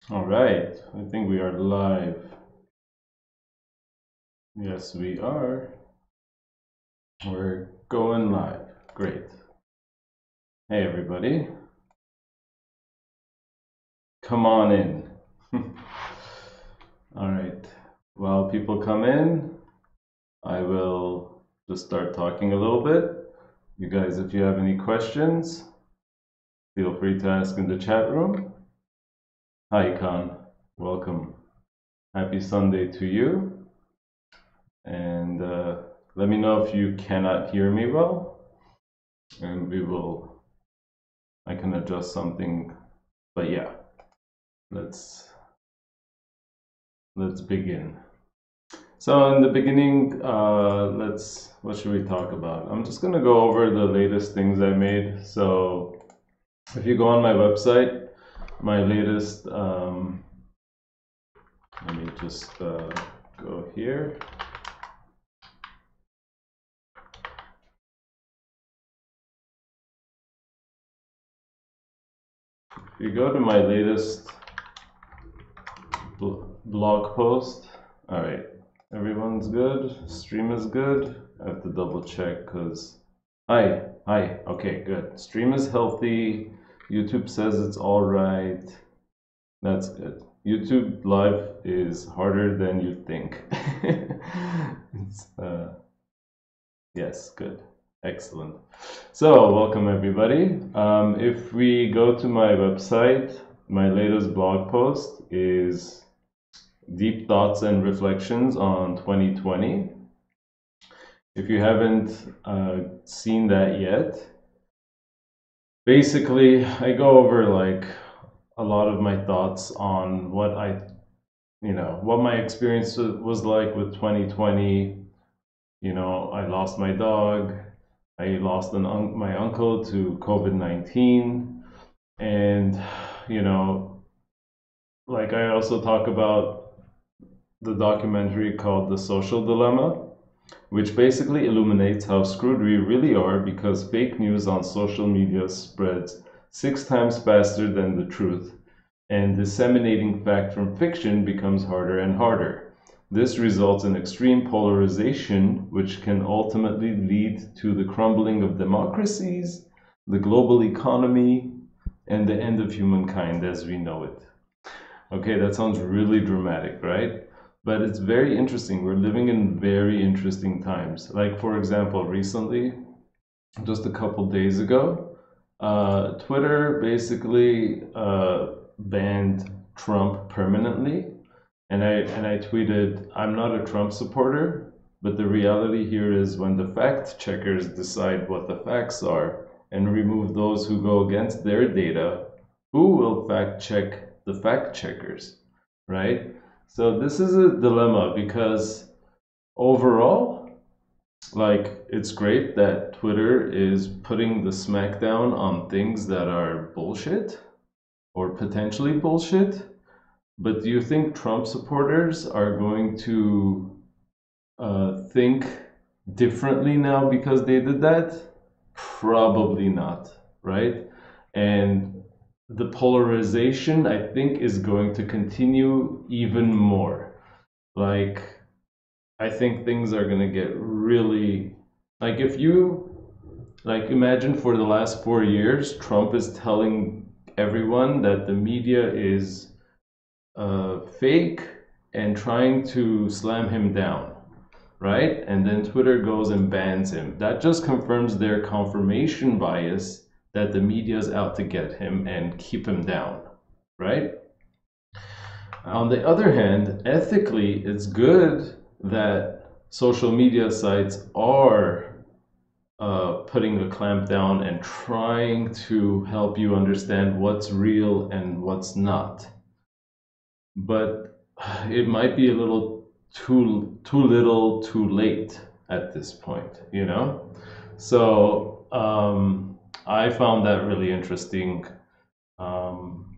All right, I think we are live. Yes, we are. We're going live. Great. Hey, everybody. Come on in. All right. While people come in, I will just start talking a little bit. You guys, if you have any questions, feel free to ask in the chat room. Hi, Khan. Welcome. Happy Sunday to you. And let me know if you cannot hear me well, and I can adjust something, but yeah, let's begin. So in the beginning, what should we talk about? I'm just gonna go over the latest things I made. So if you go on my website, my latest, let me just go here. If you go to my latest blog post, all right, everyone's good. Stream is good. I have to double check because hi, okay, good. Stream is healthy. YouTube says it's all right. That's good. YouTube live is harder than you think. It's, yes, good. Excellent. So, welcome everybody. If we go to my website, my latest blog post is Deep Thoughts and Reflections on 2020. If you haven't seen that yet, basically I go over like a lot of my thoughts on what my experience was like with 2020. I lost my dog. I lost my uncle to COVID-19, and like I also talk about the documentary called The Social Dilemma, which basically illuminates how screwed we really are because fake news on social media spreads 6 times faster than the truth, and disseminating fact from fiction becomes harder and harder. This results in extreme polarization, which can ultimately lead to the crumbling of democracies, the global economy, and the end of humankind as we know it. Okay, that sounds really dramatic, right? But it's very interesting. We're living in very interesting times. Like, for example, recently, just a couple days ago, Twitter basically banned Trump permanently. And I tweeted, I'm not a Trump supporter, but the reality here is when the fact checkers decide what the facts are and remove those who go against their data, who will fact check the fact checkers, right? So this is a dilemma because overall, like, it's great that Twitter is putting the smackdown on things that are bullshit or potentially bullshit. But do you think Trump supporters are going to think differently now because they did that? Probably not, right? And the polarization, I think, is going to continue even more. Like, I think things are going to get really, like, if you, like, imagine for the last 4 years, Trump is telling everyone that the media is fake and trying to slam him down, right? And then Twitter goes and bans him. That just confirms their confirmation bias that the media is out to get him and keep him down, right? On the other hand, ethically, it's good that social media sites are putting a clamp down and trying to help you understand what's real and what's not. But it might be a little too little, too late at this point, you know? So I found that really interesting. Um,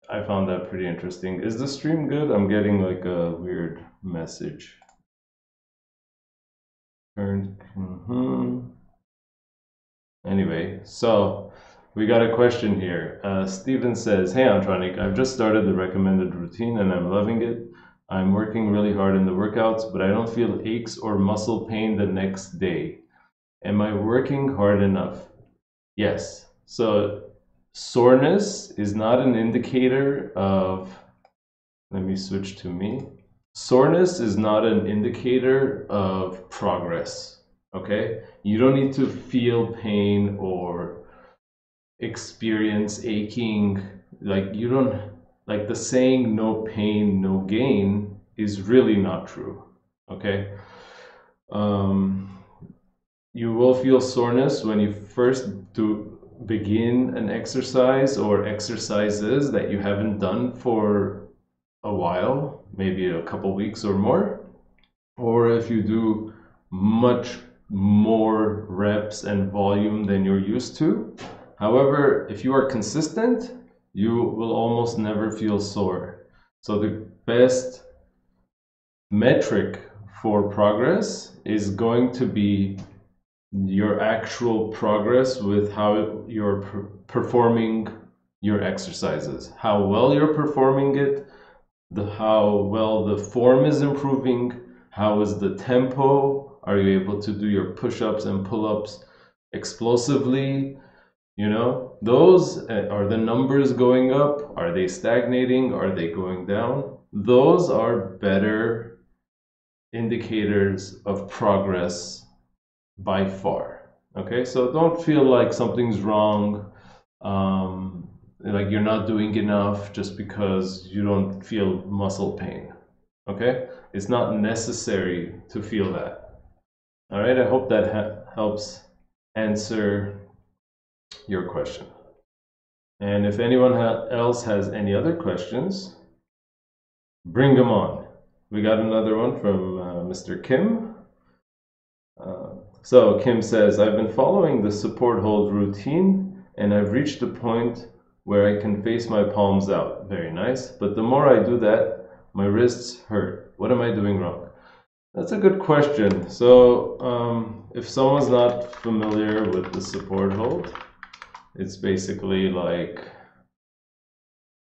I found that pretty interesting. Is the stream good? I'm getting like a weird message. Anyway, so We got a question here. Steven says, "Hey Antranik, I've just started the recommended routine and I'm loving it. I'm working really hard in the workouts, but I don't feel aches or muscle pain the next day. Am I working hard enough?" Yes. So soreness is not an indicator of, let me switch to me. Soreness is not an indicator of progress, okay? You don't need to feel pain or experience aching. Like you don't, like the saying no pain, no gain is really not true, okay? You will feel soreness when you first begin an exercise or exercises that you haven't done for a while, maybe a couple weeks or more, or if you do much more reps and volume than you're used to. However, if you are consistent, you will almost never feel sore. So the best metric for progress is going to be your actual progress with how you're performing your exercises, how well you're performing it, how well the form is improving, how is the tempo, are you able to do your push-ups and pull-ups explosively, you know, those are the numbers going up, are they stagnating, are they going down? Those are better indicators of progress by far. Okay, so don't feel like something's wrong, like you're not doing enough just because you don't feel muscle pain. Okay, it's not necessary to feel that. All right, I hope that helps answer your question. And if anyone else has any other questions, bring them on. We got another one from Mr. Kim. So Kim says, "I've been following the support hold routine and I've reached a point where I can face my palms out." Very nice. "But the more I do that, my wrists hurt. What am I doing wrong?" That's a good question. So if someone's not familiar with the support hold, it's basically like,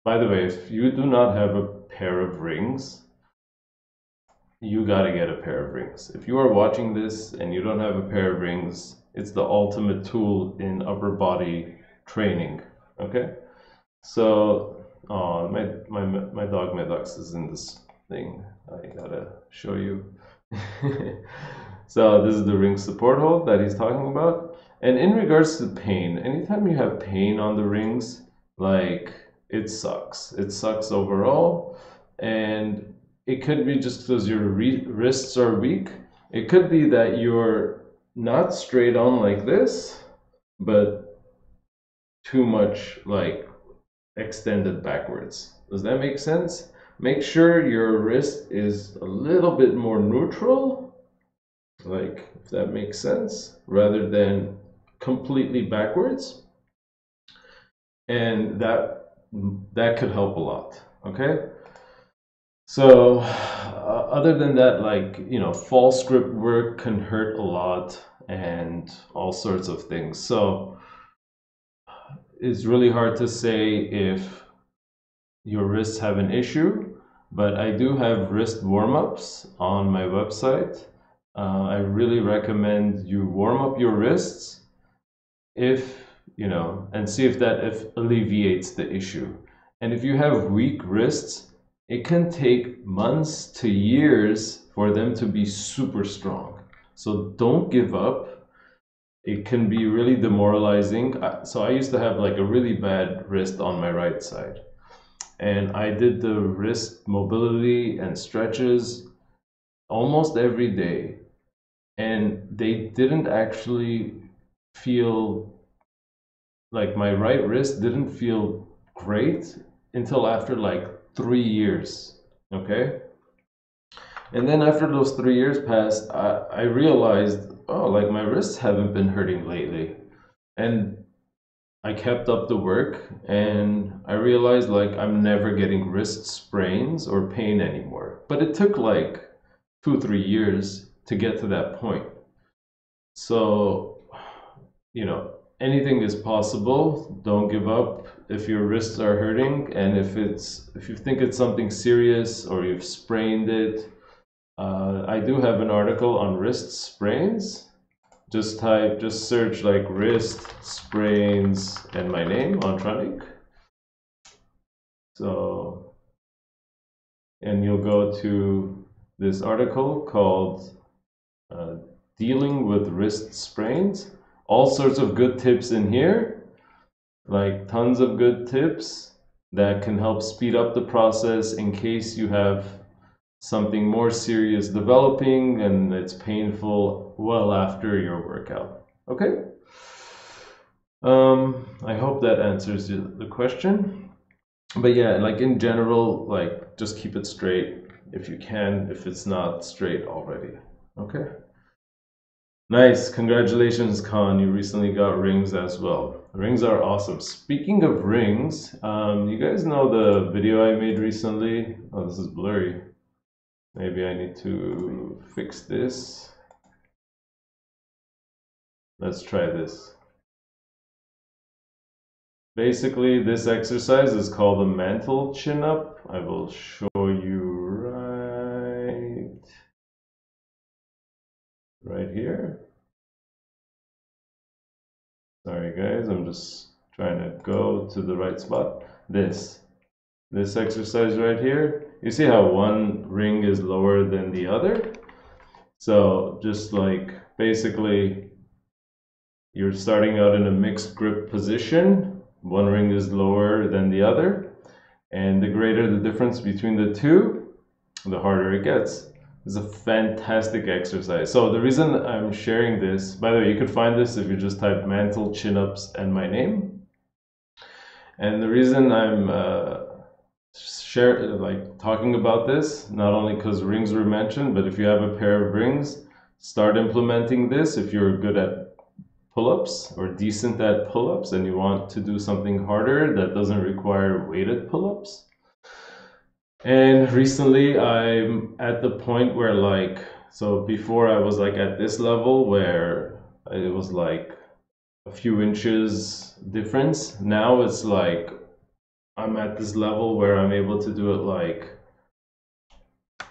by the way, if you do not have a pair of rings, you got to get a pair of rings. If you are watching this and you don't have a pair of rings, it's the ultimate tool in upper body training. Okay, so my dog Maddox is in this thing. I gotta show you. So this is the ring support hold that he's talking about. And in regards to pain, anytime you have pain on the rings, like it sucks. It sucks overall, and it could be just because your wrists are weak. It could be that you're not straight on like this, but too much like extended backwards. Does that make sense? Make sure your wrist is a little bit more neutral, like if that makes sense, rather than completely backwards. And that could help a lot, okay? So other than that, like, you know, false grip work can hurt a lot and all sorts of things. So it's really hard to say if your wrists have an issue, but I do have wrist warm-ups on my website. I really recommend you warm up your wrists if, you know, and see if that alleviates the issue. And if you have weak wrists, it can take months to years for them to be super strong. So don't give up. It can be really demoralizing. So I used to have like a really bad wrist on my right side. And I did the wrist mobility and stretches almost every day. And they didn't actually feel, like my right wrist didn't feel great until after like 3 years, okay? And then after those 3 years passed, I realized, oh, like my wrists haven't been hurting lately. And I kept up the work and I realized like I'm never getting wrist sprains or pain anymore. But it took like 2-3 years to get to that point. So, you know, anything is possible. Don't give up if your wrists are hurting, and if you think it's something serious or you've sprained it. I do have an article on wrist sprains. Just search like wrist sprains and my name, Antranik. So, and you'll go to this article called Dealing with Wrist Sprains. All sorts of good tips in here, like tons of good tips that can help speed up the process in case you have something more serious developing and it's painful well after your workout. Okay? I hope that answers the question. But yeah, like in general, like just keep it straight if you can, if it's not straight already. Okay? Nice. Congratulations, Khan. You recently got rings as well. Rings are awesome. Speaking of rings, you guys know the video I made recently? Oh, this is blurry. Maybe I need to fix this. Let's try this. Basically, this exercise is called the mantle chin up. I will show you right here. Sorry guys, I'm just trying to go to the right spot. This exercise right here. You see how one ring is lower than the other? So just like basically you're starting out in a mixed grip position. One ring is lower than the other. And the greater the difference between the two, the harder it gets. It's a fantastic exercise. So the reason I'm sharing this, by the way, you could find this if you just type mantle chin-ups and my name. And the reason I'm talking about this, not only because rings were mentioned, but if you have a pair of rings, start implementing this if you're good at pull-ups or decent at pull-ups and you want to do something harder that doesn't require weighted pull-ups. And recently I'm at the point where so before I was like at this level where it was like a few inches difference. Now it's like I'm at this level where I'm able to do it like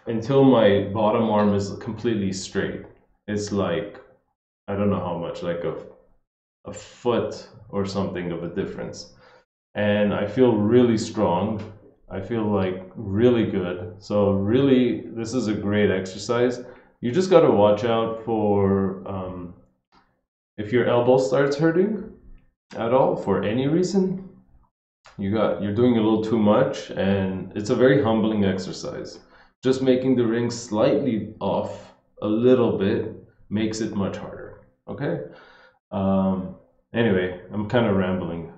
until my bottom arm is completely straight. It's like, I don't know how much, like a foot or something of a difference. And I feel really strong. I feel like really good. So really, this is a great exercise. You just got to watch out for if your elbow starts hurting at all for any reason. You're doing a little too much, and it's a very humbling exercise. Just making the ring slightly off a little bit makes it much harder. Okay. Anyway, I'm kind of rambling.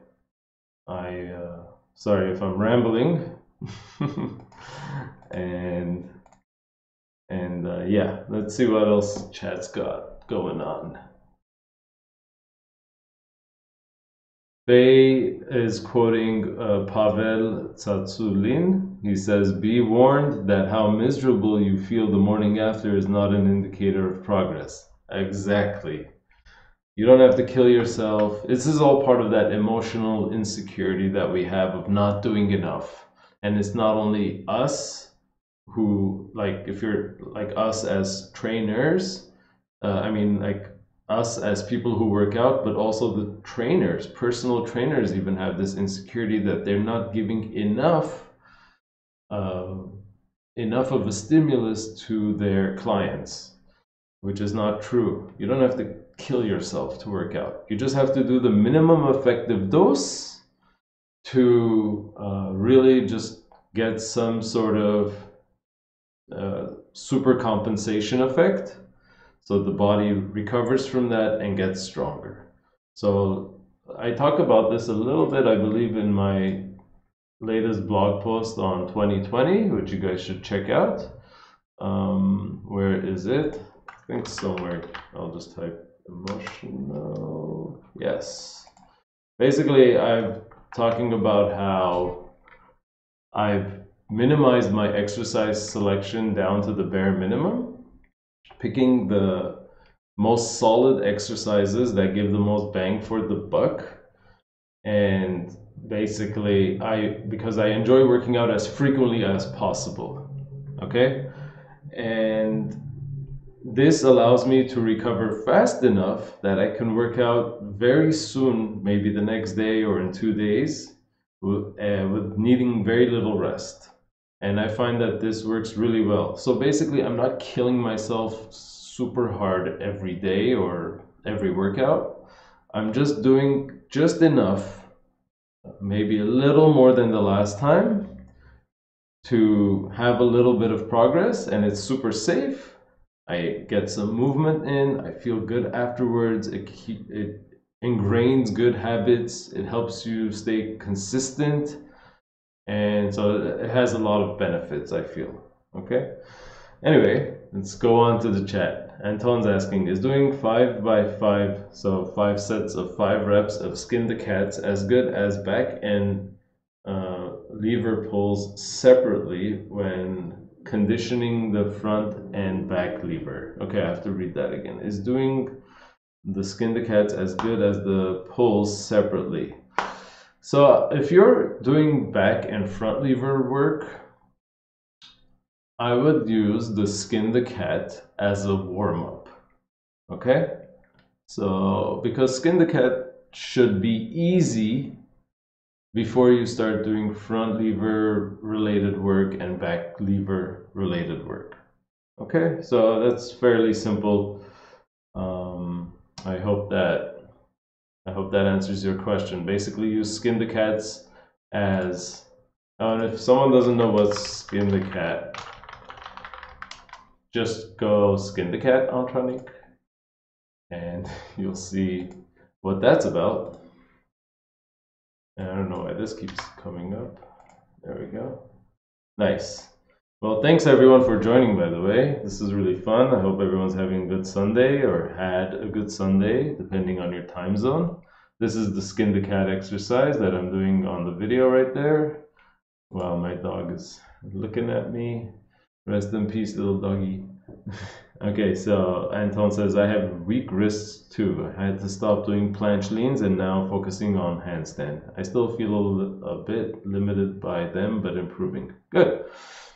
Sorry if I'm rambling. and yeah, let's see what else chat's got going on. Faye is quoting Pavel Tsatsouline. He says, "Be warned that how miserable you feel the morning after is not an indicator of progress." Exactly. You don't have to kill yourself. This is all part of that emotional insecurity that we have of not doing enough. And it's not only us who, like, if you're like us as trainers, like us as people who work out, but also the trainers, personal trainers even have this insecurity that they're not giving enough of a stimulus to their clients, which is not true. You don't have to kill yourself to work out. You just have to do the minimum effective dose to really just get some sort of super compensation effect, so the body recovers from that and gets stronger. So I talk about this a little bit, I believe, in my latest blog post on 2020, which you guys should check out. Where is it? I think somewhere. I'll just type emotional. Yes. Basically, I'm talking about how I've minimized my exercise selection down to the bare minimum, picking the most solid exercises that give the most bang for the buck. And basically, because I enjoy working out as frequently as possible. Okay? And this allows me to recover fast enough that I can work out very soon, maybe the next day or in 2 days, with needing very little rest. And I find that this works really well. So basically, I'm not killing myself super hard every day or every workout. I'm just doing just enough, maybe a little more than the last time, to have a little bit of progress, and it's super safe. I get some movement in, I feel good afterwards, it ingrains good habits, it helps you stay consistent, and so it has a lot of benefits, I feel. Okay? Anyway, let's go on to the chat. Anton's asking, is doing 5 by 5, so 5 sets of 5 reps of skin the cats, as good as back and lever pulls separately when conditioning the front and back lever? Okay, I have to read that again. Is doing the skin the cats as good as the pulls separately? So if you're doing back and front lever work, I would use the skin the cat as a warm-up. Okay? So because skin the cat should be easy before you start doing front lever related work and back lever related work. Okay, so that's fairly simple. I hope that answers your question. Basically, use skin the cats as, and if someone doesn't know what's skin the cat, just go skin the cat Antranik, and you'll see what that's about. And I don't know why this keeps coming up. There we go. Nice. Well, thanks everyone for joining, by the way. This is really fun. I hope everyone's having a good Sunday, or had a good Sunday, depending on your time zone. This is the skin the cat exercise that I'm doing on the video right there. Wow, my dog is looking at me. Rest in peace, little doggy. Okay, so Anton says, I have weak wrists too. I had to stop doing planche leans and now focusing on handstand. I still feel a bit limited by them, but improving. Good.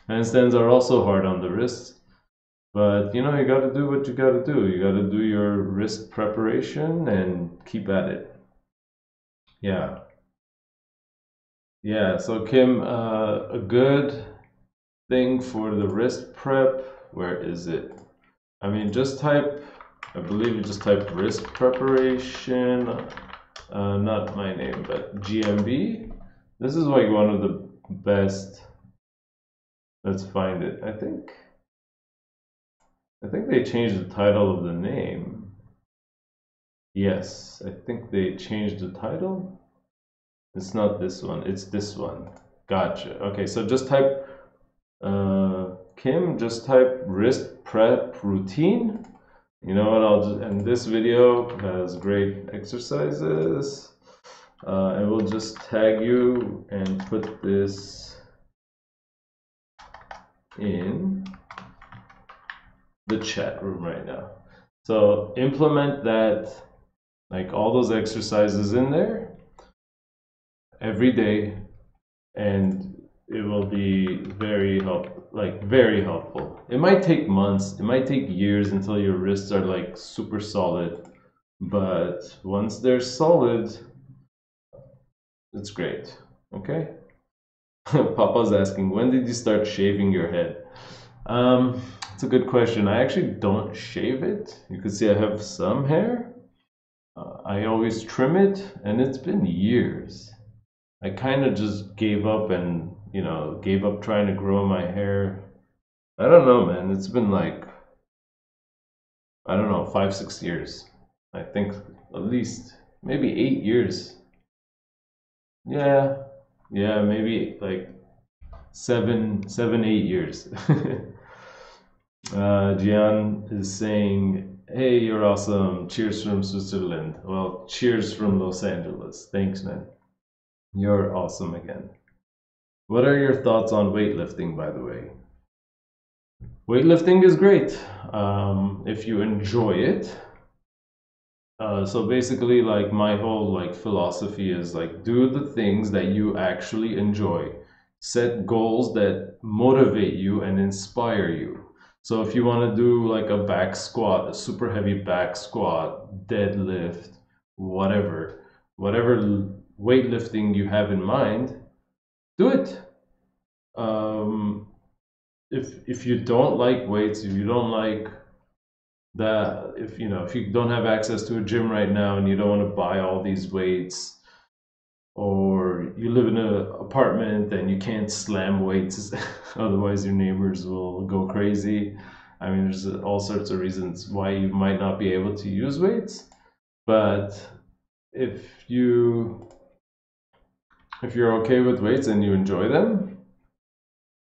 Handstands are also hard on the wrists, but you know, you got to do what you got to do. You got to do your wrist preparation and keep at it. Yeah. Yeah, so Kim, a good thing for the wrist prep, where is it? I mean, just type, I believe you just type wrist preparation, not my name, but GMB. This is like one of the best. Let's find it. I think they changed the title of the name. Yes, I think they changed the title. It's not this one, it's this one. Gotcha. Okay, so just type Kim, just type wrist prep routine. You know what, and this video has great exercises, and we'll just tag you and put this in the chat room right now. So implement that, like all those exercises in there every day, and it will be very helpful. It might take months, it might take years until your wrists are like super solid, but once they're solid, it's great. Okay. Papa's asking, when did you start shaving your head? It's a good question. I actually don't shave it. You can see I have some hair. I always trim it, and it's been years. I kind of just gave up and, you know, gave up trying to grow my hair. I don't know, man. It's been like, I don't know, 5-6 years. I think at least, maybe 8 years. Yeah, maybe like 7, 8 years. Gian is saying, hey, you're awesome. Cheers from Switzerland. Well, cheers from Los Angeles. Thanks, man. You're awesome again. What are your thoughts on weightlifting, by the way? Weightlifting is great if you enjoy it. So basically, like my whole like philosophy is like do the things that you actually enjoy. Set goals that motivate you and inspire you. So if you want to do like a back squat, a super heavy back squat, deadlift, whatever weightlifting you have in mind, do it. Um, if you don't like weights, if you don't like that, if you don't have access to a gym right now and you don't want to buy all these weights, or you live in an apartment and you can't slam weights, otherwise your neighbors will go crazy. I mean, there's all sorts of reasons why you might not be able to use weights. But if you if you're okay with weights and you enjoy them,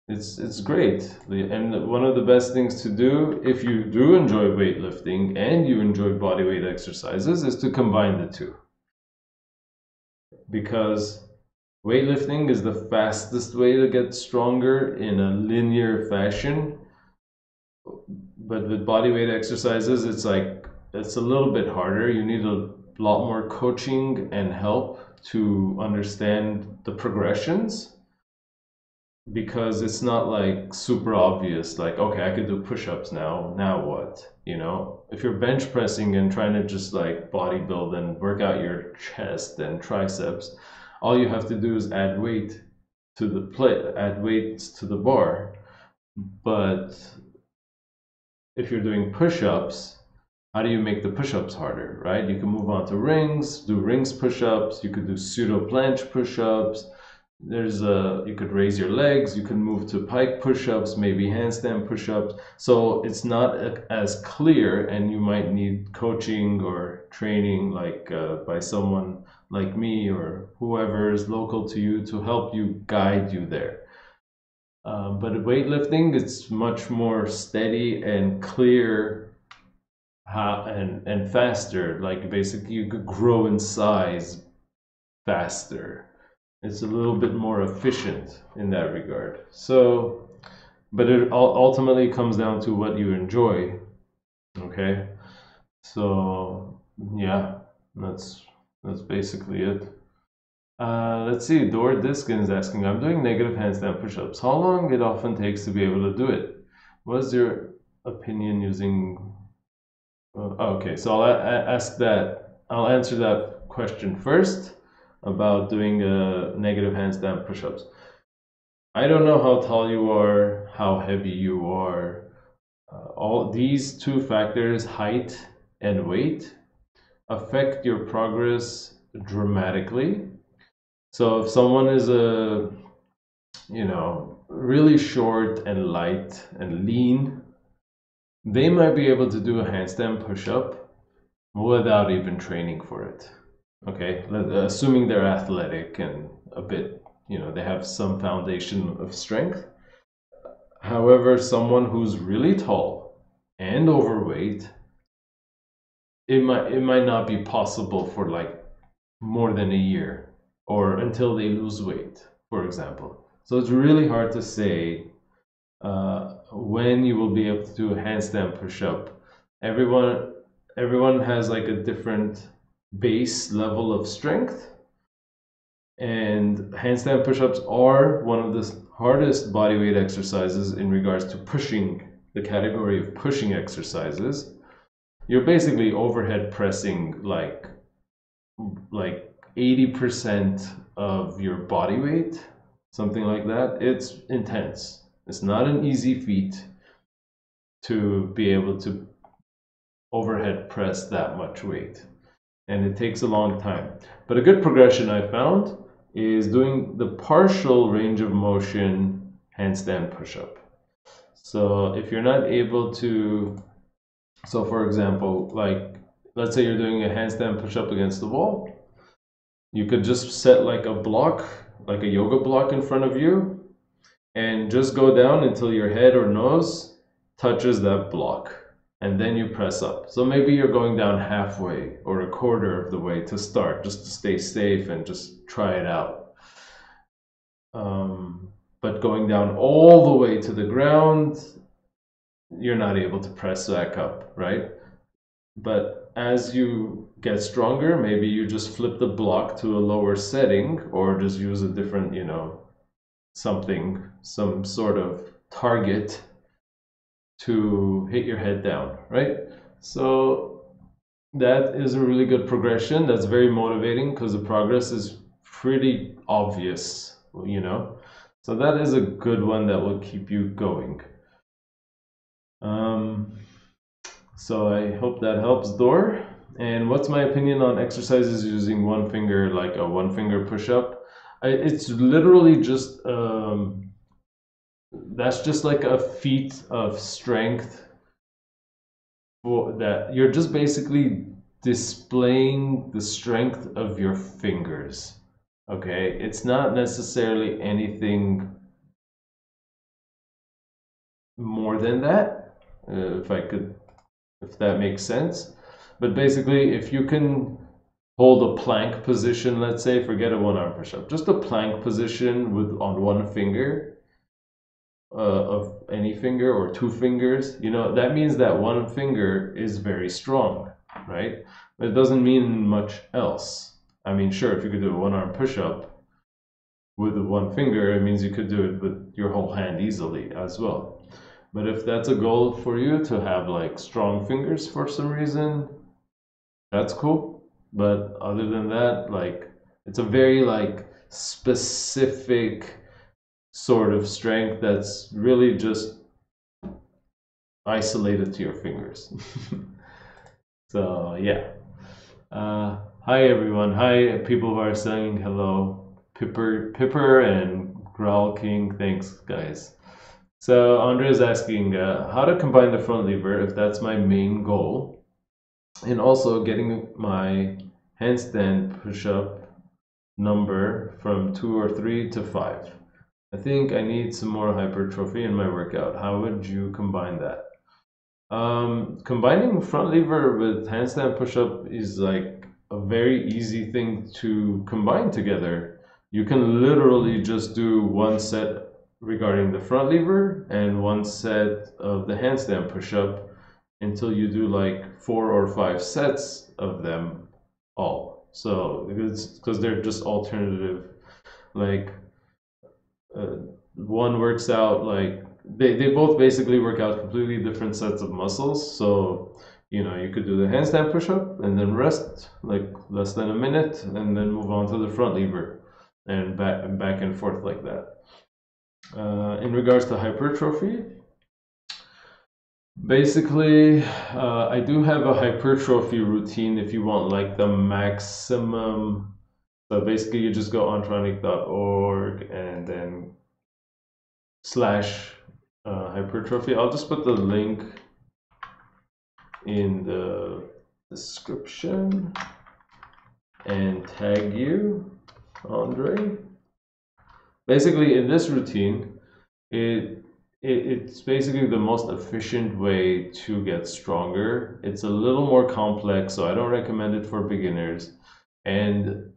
it's great. And one of the best things to do if you do enjoy weightlifting and you enjoy bodyweight exercises is to combine the two. Because weightlifting is the fastest way to get stronger in a linear fashion. But with bodyweight exercises, it's a little bit harder. You need a lot more coaching and help to understand the progressions, because it's not like super obvious, like, okay, I could do push-ups now what? If you're bench pressing and trying to just like bodybuild and work out your chest and triceps, all you have to do is add weight to the plate, add weights to the bar. But if you're doing push-ups, how do you make the push-ups harder, right? You can move on to rings, do rings push-ups, you could do pseudo planche push-ups. You could raise your legs, you can move to pike push-ups, maybe handstand push-ups. So it's not as clear, and you might need coaching or training by someone like me or whoever is local to you to help you, guide you there. But weightlifting, it's much more steady and clear, and faster. Like basically you could grow in size faster. It's a little bit more efficient in that regard. So, but it ultimately comes down to what you enjoy. Okay, so yeah, that's basically it. Let's see. Dora Diskin is asking, I'm doing negative handstand push-ups. How long it often takes to be able to do it? What is your opinion using? Okay, so I'll answer that question first about doing negative handstand push-ups. I don't know how tall you are, how heavy you are. All these two factors, height and weight, affect your progress dramatically. So if someone is really short and light and lean, they might be able to do a handstand push-up without even training for it. Okay, assuming they're athletic and a bit, they have some foundation of strength. However, someone who's really tall and overweight, it might not be possible for like more than a year, or until they lose weight, for example. So it's really hard to say when you will be able to do a handstand push-up. Everyone has like a different base level of strength, and handstand push-ups are one of the hardest bodyweight exercises in regards to pushing, the category of pushing exercises. You're basically overhead pressing like 80% of your body weight, something like that. It's intense. It's not an easy feat to be able to overhead press that much weight, and it takes a long time. But a good progression I found is doing the partial range of motion handstand push-up. So if you're not able to, so for example, like let's say you're doing a handstand push-up against the wall, you could just set like a block, like a yoga block in front of you, and just go down until your head or nose touches that block, and then you press up. So maybe you're going down halfway or a quarter of the way to start, just to stay safe and just try it out. But going down all the way to the ground, you're not able to press back up, right? But as you get stronger, maybe you just flip the block to a lower setting, or just use a different, you know, some sort of target to hit your head down, right? So that is a really good progression. That's very motivating because the progress is pretty obvious, you know. So that is a good one that will keep you going. So I hope that helps, Dor. And what's my opinion on exercises using one finger, like a one finger push-up? It's literally just that's just like a feat of strength that you're just basically displaying the strength of your fingers. Okay, it's not necessarily anything more than that, if that makes sense. But basically, if you can hold a plank position, let's say, forget a one-arm push-up, just a plank position with on one finger, of any finger or two fingers, you know, that means that one finger is very strong, right? But it doesn't mean much else. I mean, sure, if you could do a one-arm push-up with one finger, it means you could do it with your whole hand easily as well. But if that's a goal for you, to have like strong fingers for some reason, that's cool. But other than that, like, it's a very like specific sort of strength that's really just isolated to your fingers. So yeah. Hi everyone. Hi people who are saying hello. Pipper and Growl King. Thanks guys. So Andre is asking how to combine the front lever if that's my main goal, and also getting my handstand push-up number from 2 or 3 to 5. I think I need some more hypertrophy in my workout. How would you combine that? Combining front lever with handstand push-up is like a very easy thing to combine together. You can literally just do one set regarding the front lever and one set of the handstand push-up until you do like 4 or 5 sets of them all. So because they're just alternative, like one works out like they both basically work out completely different sets of muscles. So, you know, you could do the handstand push-up and then rest like less than a minute and then move on to the front lever and back and forth like that. In regards to hypertrophy, basically, I do have a hypertrophy routine if you want like the maximum. So basically you just go antranik.org and then / hypertrophy. I'll just put the link in the description and tag you, Andre. Basically, in this routine, it's basically the most efficient way to get stronger. It's a little more complex, so I don't recommend it for beginners. And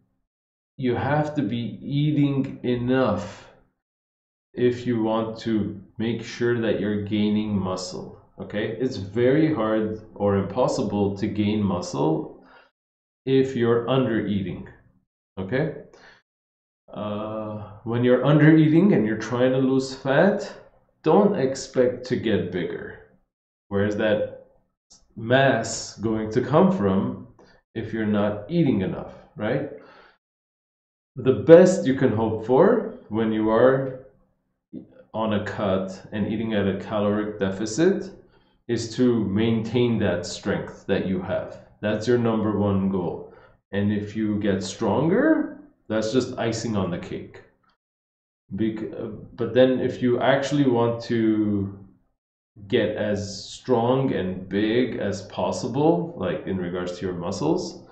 you have to be eating enough if you want to make sure that you're gaining muscle. Okay, it's very hard or impossible to gain muscle if you're under eating. Okay, when you're under eating and you're trying to lose fat, don't expect to get bigger. Where's that mass going to come from if you're not eating enough, right? The best you can hope for when you are on a cut and eating at a caloric deficit is to maintain that strength that you have. That's your number one goal. And if you get stronger, that's just icing on the cake. But then if you actually want to get as strong and big as possible, like in regards to your muscles,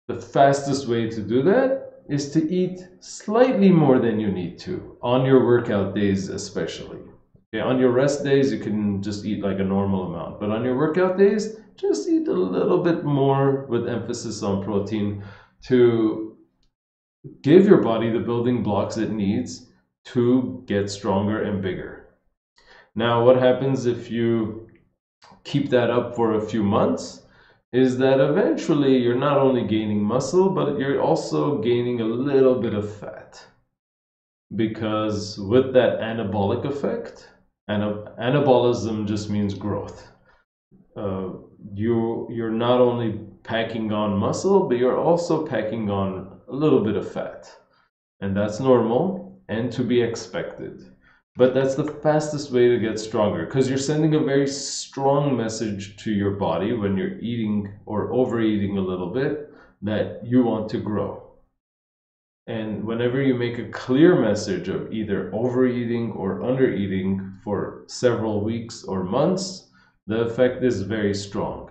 the fastest way to do that is to eat slightly more than you need to on your workout days, especially. Okay, on your rest days, you can just eat like a normal amount, but on your workout days, just eat a little bit more with emphasis on protein to give your body the building blocks it needs to get stronger and bigger. Now, what happens if you keep that up for a few months? is that eventually you're not only gaining muscle, but you're also gaining a little bit of fat. Because with that anabolic effect, anabolism just means growth. You're not only packing on muscle, but you're also packing on a little bit of fat. And that's normal and to be expected. But that's the fastest way to get stronger, because you're sending a very strong message to your body when you're eating or overeating a little bit that you want to grow. And whenever you make a clear message of either overeating or undereating for several weeks or months, the effect is very strong.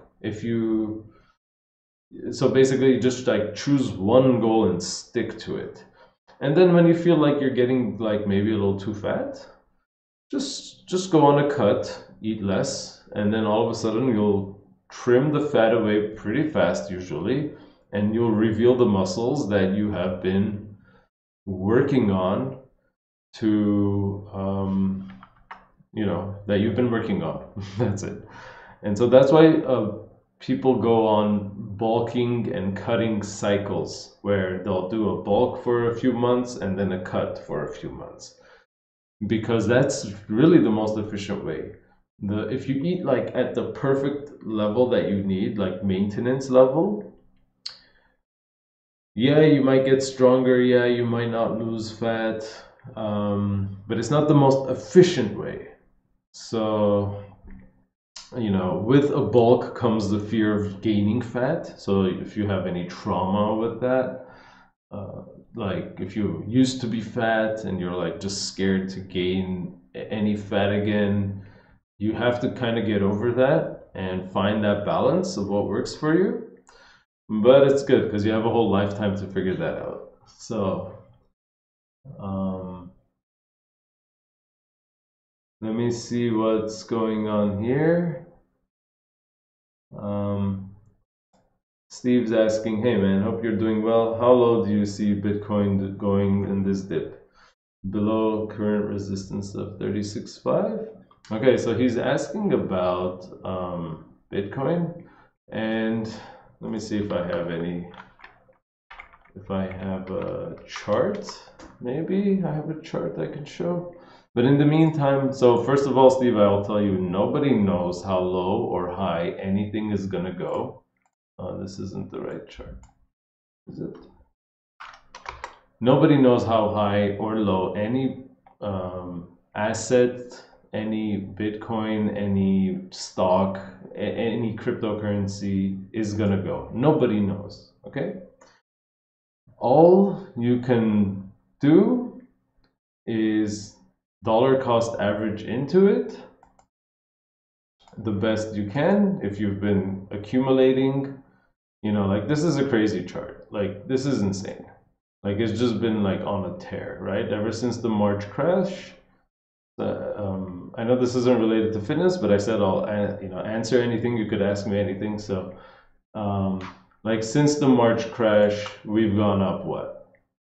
So basically just like choose one goal and stick to it. And then when you feel like you're getting like maybe a little too fat, just go on a cut, eat less, and then all of a sudden you'll trim the fat away pretty fast usually, and you'll reveal the muscles that you have been working on to, that you've been working on. That's it. And so that's why people go on bulking and cutting cycles where they'll do a bulk for a few months and then a cut for a few months. Because that's really the most efficient way. If you eat like at the perfect level that you need, like maintenance level, yeah, you might get stronger, yeah, you might not lose fat, but it's not the most efficient way. So, with a bulk comes the fear of gaining fat. So if you have any trauma with that, like if you used to be fat and you're like just scared to gain any fat again, you have to kind of get over that and find that balance of what works for you. But it's good because you have a whole lifetime to figure that out. So let me see what's going on here. Steve's asking, hey man, hope you're doing well. How low do you see Bitcoin going in this dip? Below current resistance of 36.5? Okay, so he's asking about Bitcoin, and let me see if I have a chart. Maybe I have a chart I can show. But in the meantime, so first of all, Steve, I'll tell you, nobody knows how low or high anything is gonna go. This isn't the right chart, is it? Nobody knows how high or low any asset, any Bitcoin, any stock, any cryptocurrency is gonna go. Nobody knows, okay? All you can do is dollar cost average into it the best you can. If you've been accumulating, like this is a crazy chart. Like this is insane. Like it's just been like on a tear, right? Ever since the March crash. I know this isn't related to fitness, but I said I'll answer anything. You could ask me anything. So like since the March crash, we've gone up what?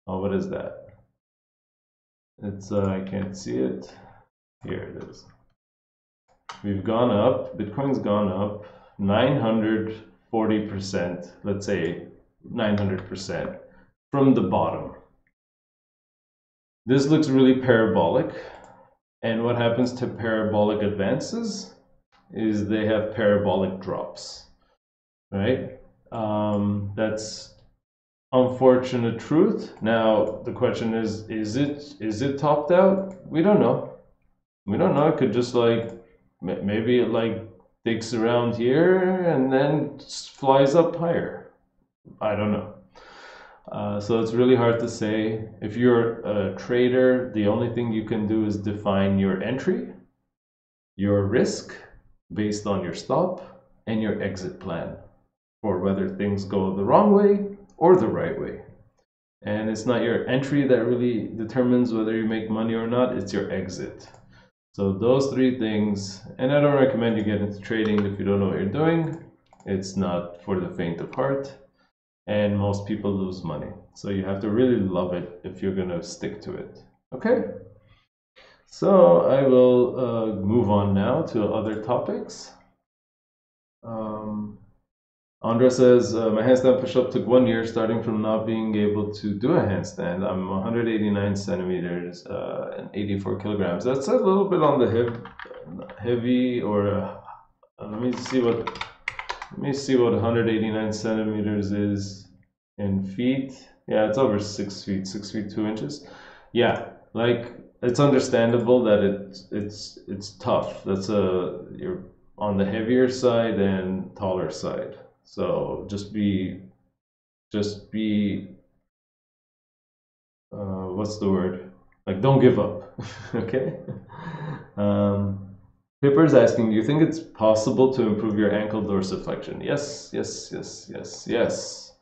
Oh, what is that? It's I can't see it. Here it is. We've gone up. Bitcoin's gone up 940%. Let's say 900% from the bottom. This looks really parabolic. And what happens to parabolic advances is they have parabolic drops, right? That's unfortunate truth. Now the question is it topped out? We don't know. We don't know. It could just like maybe it like digs around here and then flies up higher. I don't know. So it's really hard to say. If you're a trader, the only thing you can do is define your entry, your risk based on your stop, and your exit plan for whether things go the wrong way or the right way. And it's not your entry that really determines whether you make money or not, it's your exit. So those three things, and I don't recommend you get into trading if you don't know what you're doing. It's not for the faint of heart. And most people lose money. So you have to really love it if you're gonna stick to it. Okay? So I will move on now to other topics. Andra says, my handstand push-up took 1 year, starting from not being able to do a handstand. I'm 189 centimeters and 84 kilograms. That's a little bit on the heavy, or let me see what 189 centimeters is in feet. Yeah, it's over 6 feet, 6 feet 2 inches. Yeah, like it's understandable that it's tough. You're on the heavier side and taller side. So just be what's the word? Like, don't give up. Okay. Pipper's asking, do you think it's possible to improve your ankle dorsiflexion? Yes, yes, yes, yes, yes.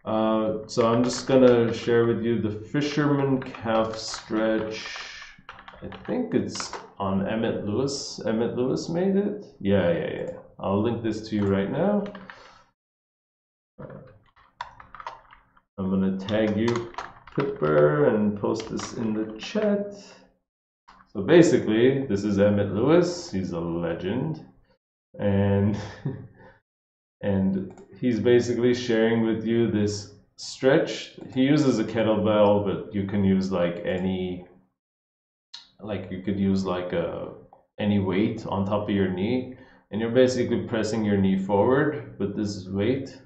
So I'm just gonna share with you the fisherman calf stretch. I think it's on Emmett Lewis. Emmett Lewis made it. Yeah. I'll link this to you right now. I'm gonna tag you, Pipper, and post this in the chat. So basically, this is Emmett Lewis. He's a legend, and and he's basically sharing with you this stretch. He uses a kettlebell, but you can use any weight on top of your knee, and you're basically pressing your knee forward with this weight.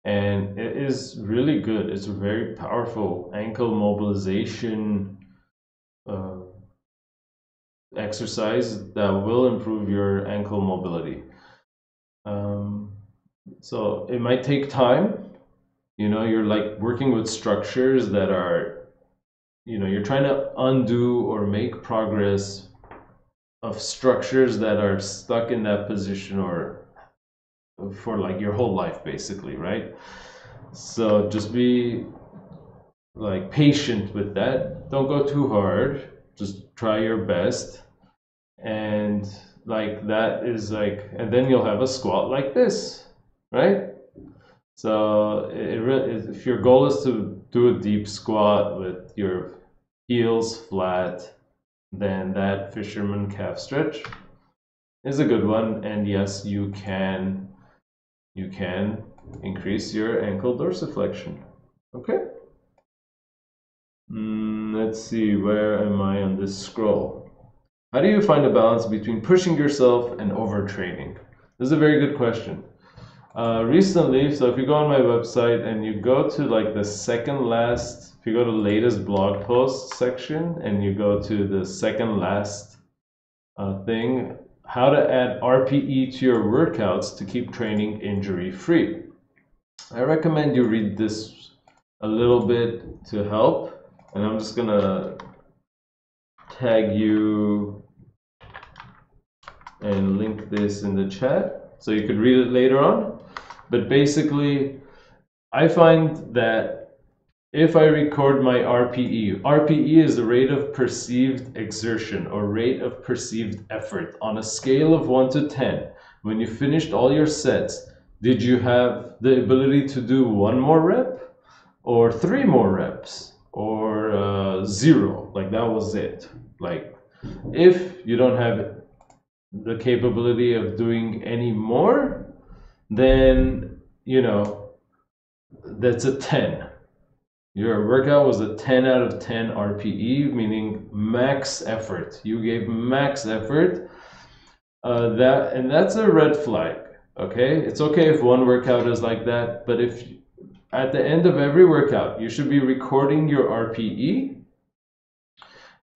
And it is really good. It's a very powerful ankle mobilization exercise that will improve your ankle mobility. So it might take time. You're like working with structures that are, you're trying to undo or make progress of structures that are stuck in that position or for like your whole life, basically, right? So just be like patient with that. Don't go too hard. Just try your best. And like that is like, and then you'll have a squat like this, right? So if your goal is to do a deep squat with your heels flat, then that fisherman calf stretch is a good one. And yes, you can increase your ankle dorsiflexion. Okay. Let's see, where am I on this scroll? How do you find a balance between pushing yourself and overtraining? This is a very good question. Recently, so if you go on my website and you go to like the second last, if you go to latest blog post section and you go to the second last thing, how to add RPE to your workouts to keep training injury free. I recommend you read this a little bit to help, and I'm just gonna tag you and link this in the chat so you could read it later on. But basically, I find that if I record my RPE is the rate of perceived exertion or rate of perceived effort on a scale of 1 to 10. When you finished all your sets, did you have the ability to do 1 more rep or 3 more reps or 0? Like that was it. Like if you don't have the capability of doing any more, then that's a 10. Your workout was a 10 out of 10 RPE, meaning max effort. You gave max effort. That's a red flag. Okay, it's okay if one workout is like that, but if at the end of every workout you should be recording your RPE,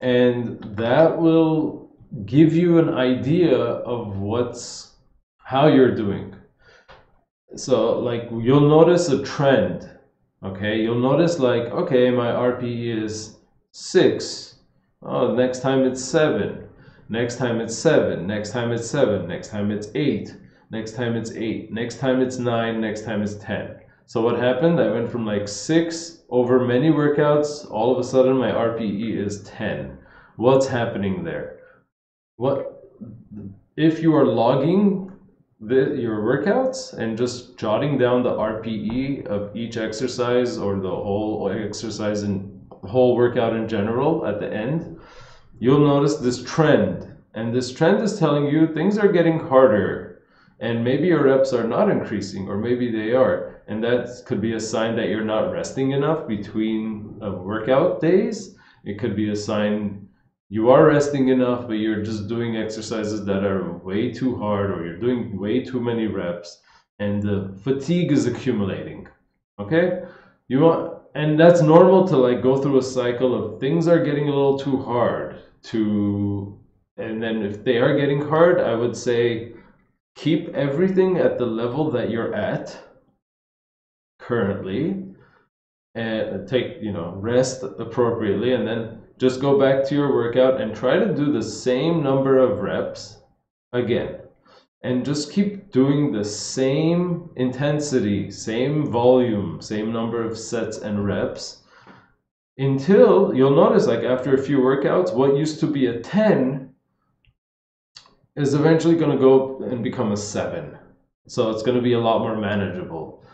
and that will give you an idea of how you're doing. So like you'll notice a trend. Okay, you'll notice like, okay, my RPE is 6. Oh, next time it's 7. Next time it's 7. Next time it's 7. Next time it's 8. Next time it's 8. Next time it's 9. Next time it's 10. So what happened? I went from like 6 over many workouts. All of a sudden my RPE is 10. What's happening there? If you are logging your workouts and just jotting down the RPE of each exercise or the whole exercise and whole workout in general at the end, you'll notice this trend. And this trend is telling you things are getting harder. and maybe your reps are not increasing, or maybe they are, and that could be a sign that you're not resting enough between workout days. It could be a sign you are resting enough, but you're just doing exercises that are way too hard, or you're doing way too many reps, and the fatigue is accumulating. Okay, and that's normal to like go through a cycle of things are getting a little too hard to, and then if they are getting hard, I would say keep everything at the level that you're at currently, and take, rest appropriately, and then just go back to your workout and try to do the same number of reps again, and just keep doing the same intensity, same volume, same number of sets and reps until you'll notice, like after a few workouts, what used to be a 10 is eventually going to go and become a 7. So it's going to be a lot more manageable.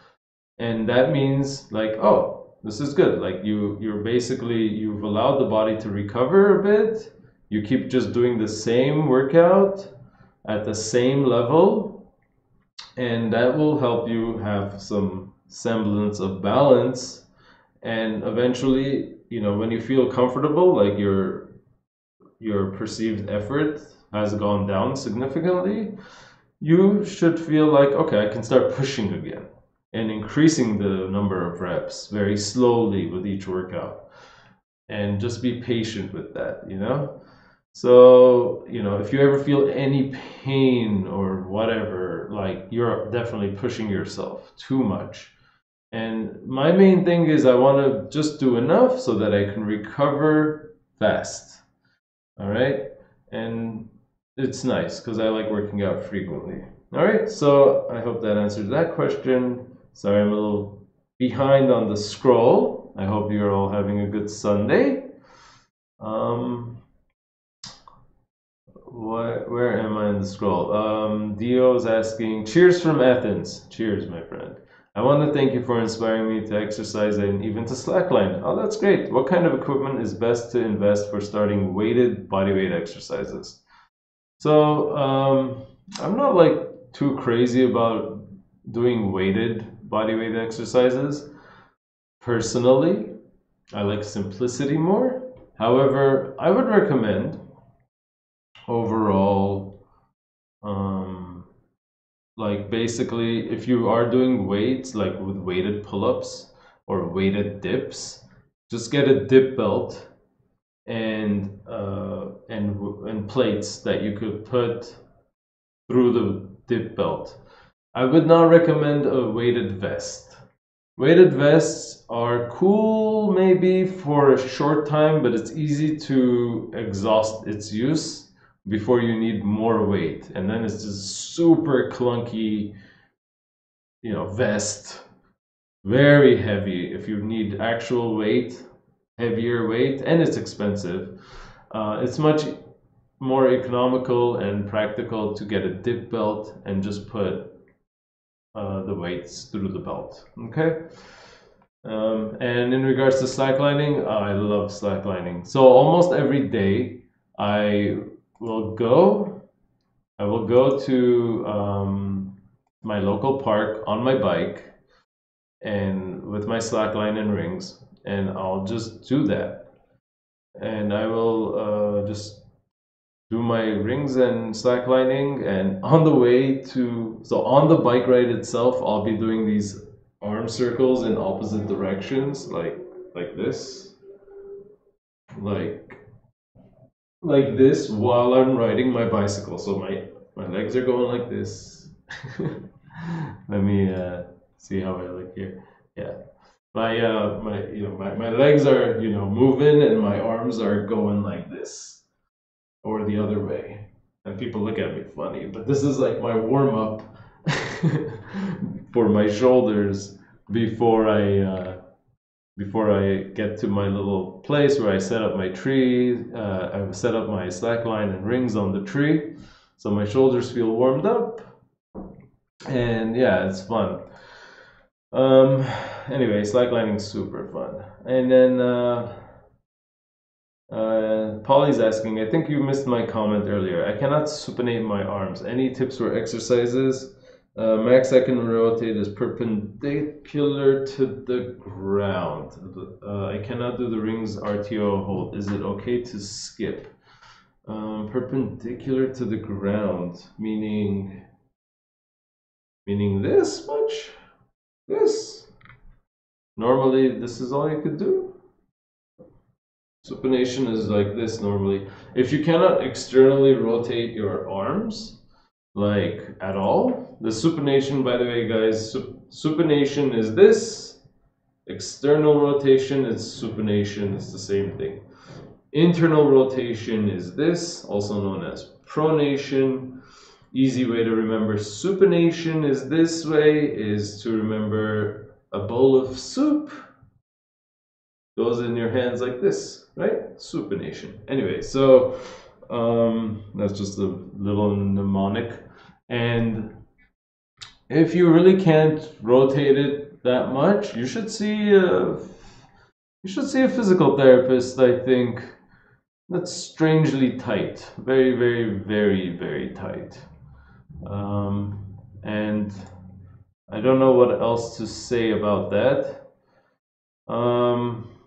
And that means like, oh, this is good. Like you've allowed the body to recover a bit. You keep just doing the same workout at the same level, and that will help you have some semblance of balance. And eventually, when you feel comfortable, like your perceived effort has gone down significantly, you should feel like, okay, I can start pushing again and increasing the number of reps very slowly with each workout, and just be patient with that. So, if you ever feel any pain or whatever, like you're definitely pushing yourself too much. And my main thing is I want to just do enough so that I can recover fast. All right. And it's nice because I like working out frequently. All right. So I hope that answers that question. Sorry, I'm a little behind on the scroll. I hope you're all having a good Sunday. Where am I in the scroll? Dio is asking, cheers from Athens. Cheers, my friend. I want to thank you for inspiring me to exercise and even to slackline. Oh, that's great. What kind of equipment is best to invest for starting weighted bodyweight exercises? So, I'm not like too crazy about doing weighted bodyweight exercises. Personally, I like simplicity more. However, I would recommend overall, like basically, if you are doing weights, like with weighted pull-ups or weighted dips, just get a dip belt and plates that you could put through the dip belt. I would not recommend a weighted vest. Weighted vests are cool maybe for a short time, but it's easy to exhaust its use before you need more weight, and then it's just super clunky, vest, very heavy if you need actual weight, heavier weight, and it's expensive. It's much more economical and practical to get a dip belt and just put the weights through the belt. Okay. And in regards to slacklining, I love slacklining. So almost every day I will go to my local park on my bike and with my slackline and rings, and I'll just do that. And I will just do my rings and slacklining, and on the bike ride itself, I'll be doing these arm circles in opposite directions, like this, like this while I'm riding my bicycle. So my legs are going like this. Let me see how I look here. Yeah, my legs are moving, and my arms are going like this or the other way. And people look at me funny, but this is like my warm up for my shoulders before I get to my little place where I set up my tree. I set up my slackline and rings on the tree, so my shoulders feel warmed up, and yeah, it's fun. Anyway, slacklining is super fun, and then Polly's asking, I think you missed my comment earlier. I cannot supinate my arms. Any tips for exercises? Max I can rotate is perpendicular to the ground. I cannot do the rings RTO hold. Is it okay to skip? Perpendicular to the ground, meaning this much? This? Normally, this is all you could do? Supination is like this normally. If you cannot externally rotate your arms, like at all, the supination, by the way, guys, supination is this. External rotation is supination, it's the same thing. Internal rotation is this, also known as pronation. Easy way to remember supination is this way, is to remember a bowl of soup goes in your hands like this, right? Supination. Anyway, so that's just a little mnemonic. And if you really can't rotate it that much, you should see a physical therapist, I think. That's strangely tight, very, very, very, very tight. And I don't know what else to say about that.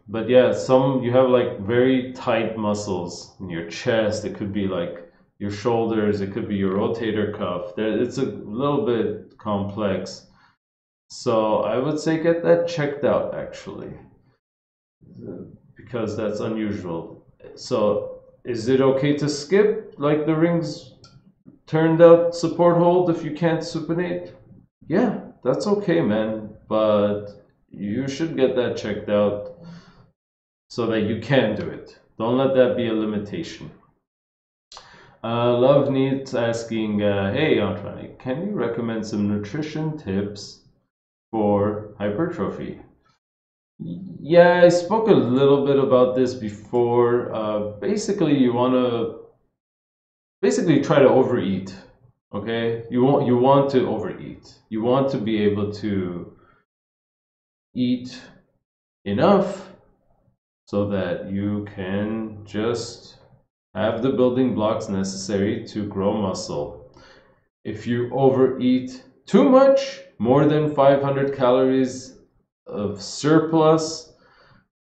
But yeah, you have like very tight muscles in your chest. It could be like your shoulders, it could be your rotator cuff. It's a little bit complex. So I would say get that checked out actually, because that's unusual. So is it okay to skip like the rings turned out support hold if you can't supinate? Yeah, that's okay, man, but you should get that checked out so that you can do it. Don't let that be a limitation. Love Needs asking, hey Antranik, can you recommend some nutrition tips for hypertrophy? Yeah, I spoke a little bit about this before. Basically, you want to try to overeat. Okay, you want to overeat. You want to be able to eat enough so that you can just have the building blocks necessary to grow muscle. If you overeat too much, more than 500 calories of surplus,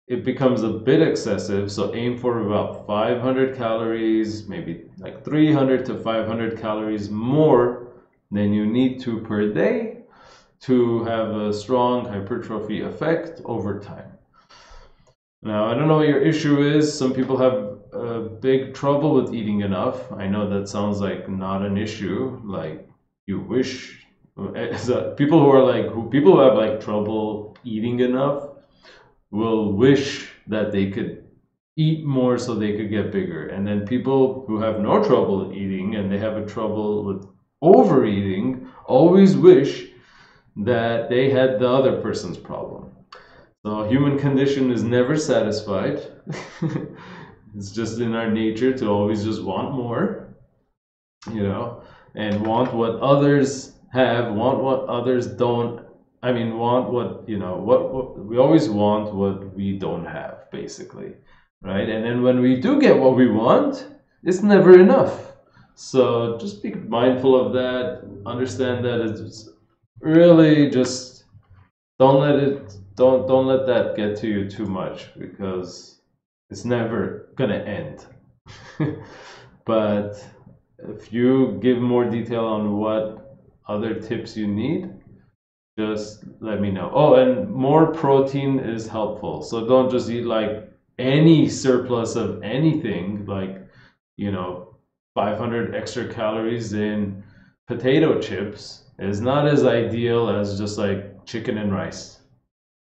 it becomes a bit excessive. So aim for about 500 calories, maybe like 300 to 500 calories more than you need to per day to have a strong hypertrophy effect over time. Now, I don't know what your issue is. Some people have big trouble with eating enough. I know that sounds like not an issue, like you wish. People who have like trouble eating enough will wish that they could eat more so they could get bigger. And then people who have no trouble eating and they have a trouble with overeating always wish that they had the other person's problem. So human condition is never satisfied. It's just in our nature to always just want more, and want what others have, want what others don't. I mean, want what, what we always want what we don't have, basically, right? And then when we do get what we want, it's never enough. So just be mindful of that. Understand that it's really just don't let that get to you too much, because it's never gonna end. But if you give more detail on what other tips you need, just let me know. Oh, and more protein is helpful. So don't just eat like any surplus of anything, like 500 extra calories in potato chips is not as ideal as just like chicken and rice,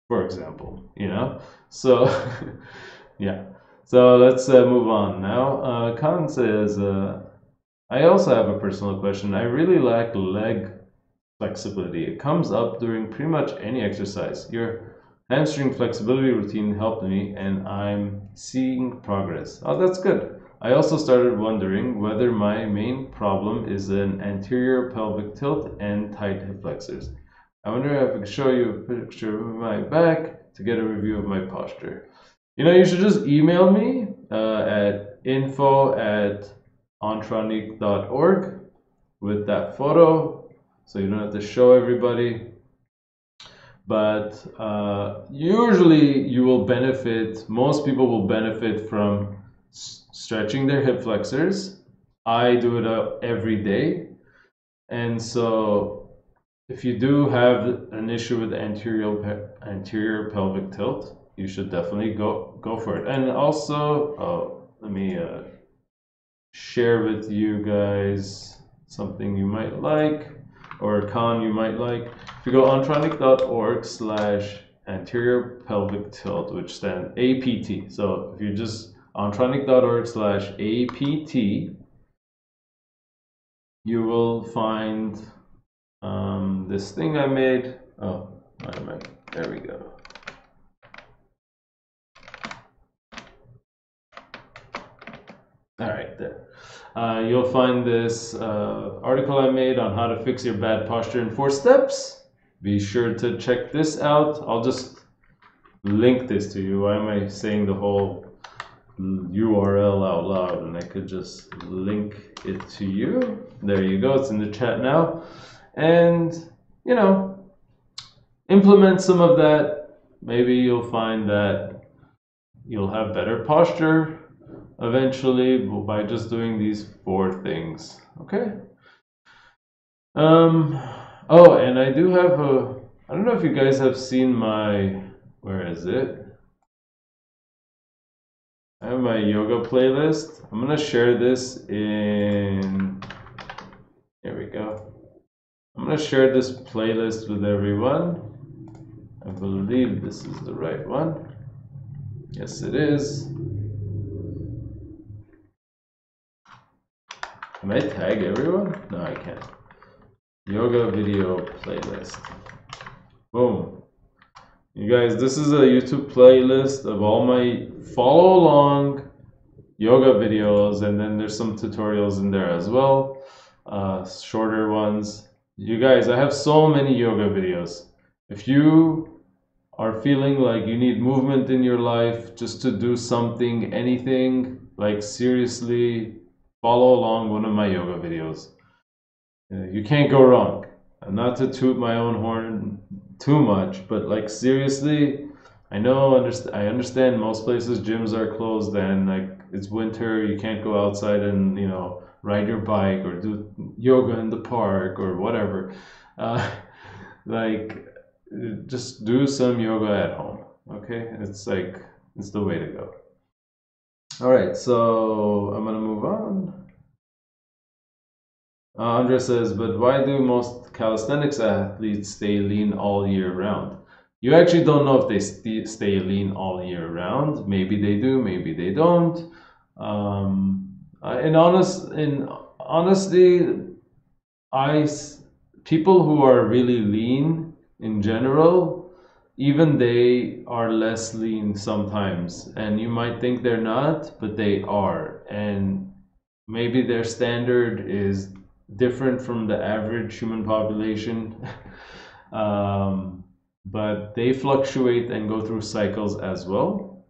for example, So, yeah. So let's move on now. Khan says, I also have a personal question. I really lack leg flexibility. It comes up during pretty much any exercise. Your hamstring flexibility routine helped me, and I'm seeing progress. Oh, that's good. I also started wondering whether my main problem is an anterior pelvic tilt and tight hip flexors. I wonder if I could show you a picture of my back to get a review of my posture. You should just email me at info@antranik.org with that photo, so you don't have to show everybody. But usually you will benefit, most people will benefit from stretching their hip flexors. I do it every day. And so if you do have an issue with anterior pelvic tilt, you should definitely go for it. And also, let me share with you guys something you might like, or a con you might like. If you go antranik.org/anterior pelvic tilt, which stands APT. So if you just antranik.org/APT, you will find this thing I made. Oh, why am I? There we go. All right, there. You'll find this article I made on how to fix your bad posture in 4 steps. Be sure to check this out. I'll just link this to you. Why am I saying the whole URL out loud? And I could just link it to you. There you go. It's in the chat now. And, you know, implement some of that. Maybe you'll find that you'll have better posture eventually by just doing these 4 things. Okay. Oh, and I do have I don't know if you guys have seen my, where is it? I have my yoga playlist. I'm gonna share this in, here we go. I'm gonna share this playlist with everyone. I believe this is the right one. Yes, it is. Can I tag everyone? No, I can't. Yoga video playlist. Boom. You guys, this is a YouTube playlist of all my follow along yoga videos, and then there's some tutorials in there as well, shorter ones. You guys, I have so many yoga videos. If you are feeling like you need movement in your life just to do something, anything, like seriously, follow along one of my yoga videos. You can't go wrong. Not to toot my own horn too much, but like seriously, I understand most places gyms are closed and like it's winter, you can't go outside and, you know, ride your bike or do yoga in the park or whatever. Like, just do some yoga at home, okay? It's like, it's the way to go. All right, so I'm gonna move on. Andre says, but why do most calisthenics athletes stay lean all year round? You actually don't know if they stay lean all year round. Maybe they do, maybe they don't. In honesty, people who are really lean in general, even they are less lean sometimes. And you might think they're not, but they are. And maybe their standard is different from the average human population. But they fluctuate and go through cycles as well.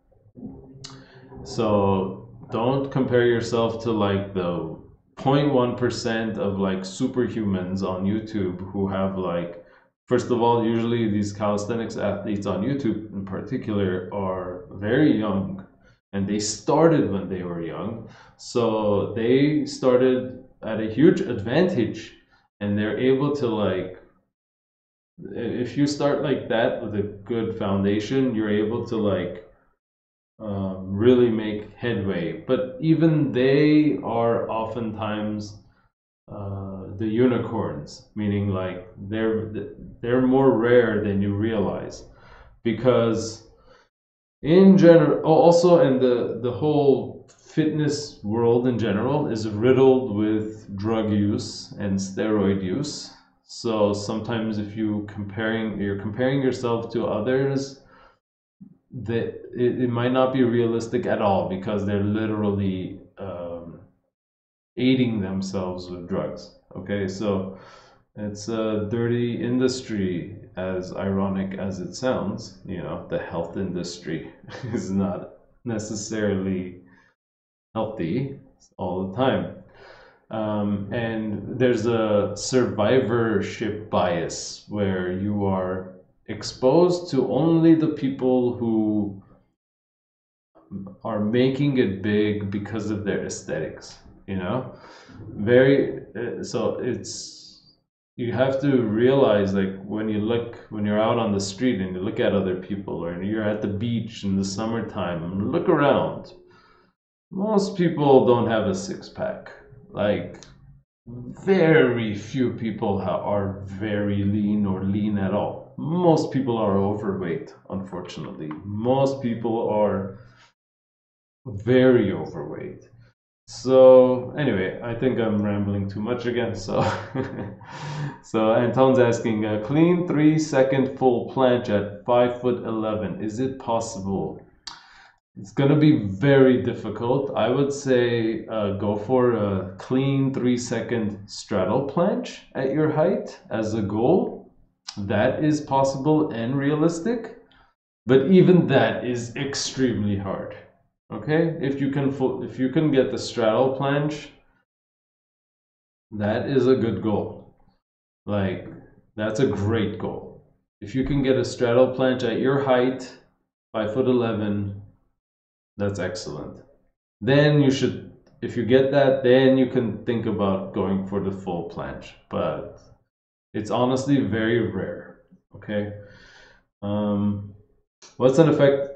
So don't compare yourself to like the 0.1% of like superhumans on YouTube who have like, first of all, usually these calisthenics athletes on YouTube in particular are very young, and they started when they were young. So they started at a huge advantage, and they're able to like, if you start like that with a good foundation, you're able to like really make headway. But even they are oftentimes the unicorns, meaning like they're more rare than you realize, because in general, also, and the whole fitness world in general is riddled with drug use and steroid use. So sometimes if you're comparing yourself to others, that it might not be realistic at all, because they're literally aiding themselves with drugs. Okay, so it's a dirty industry, as ironic as it sounds. You know, the health industry is not necessarily healthy all the time. And there's a survivorship bias where you are exposed to only the people who are making it big because of their aesthetics, you know? So you have to realize, like, when you're out on the street and you look at other people, or you're at the beach in the summertime and look around, most people don't have a six-pack. Like, very few people are very lean or lean at all. Most people are overweight, unfortunately. Most people are very overweight. So anyway, I think I'm rambling too much again. So Anton's asking, a clean 3-second full planche at 5'11". Is it possible? It's gonna be very difficult. I would say go for a clean 3-second straddle planche at your height as a goal. That is possible and realistic, but even that is extremely hard. Okay, if you can get the straddle planche, that is a good goal. Like, that's a great goal. If you can get a straddle planche at your height, 5'11", that's excellent. Then you should, if you get that, then you can think about going for the full planche. But it's honestly very rare. Okay. What's an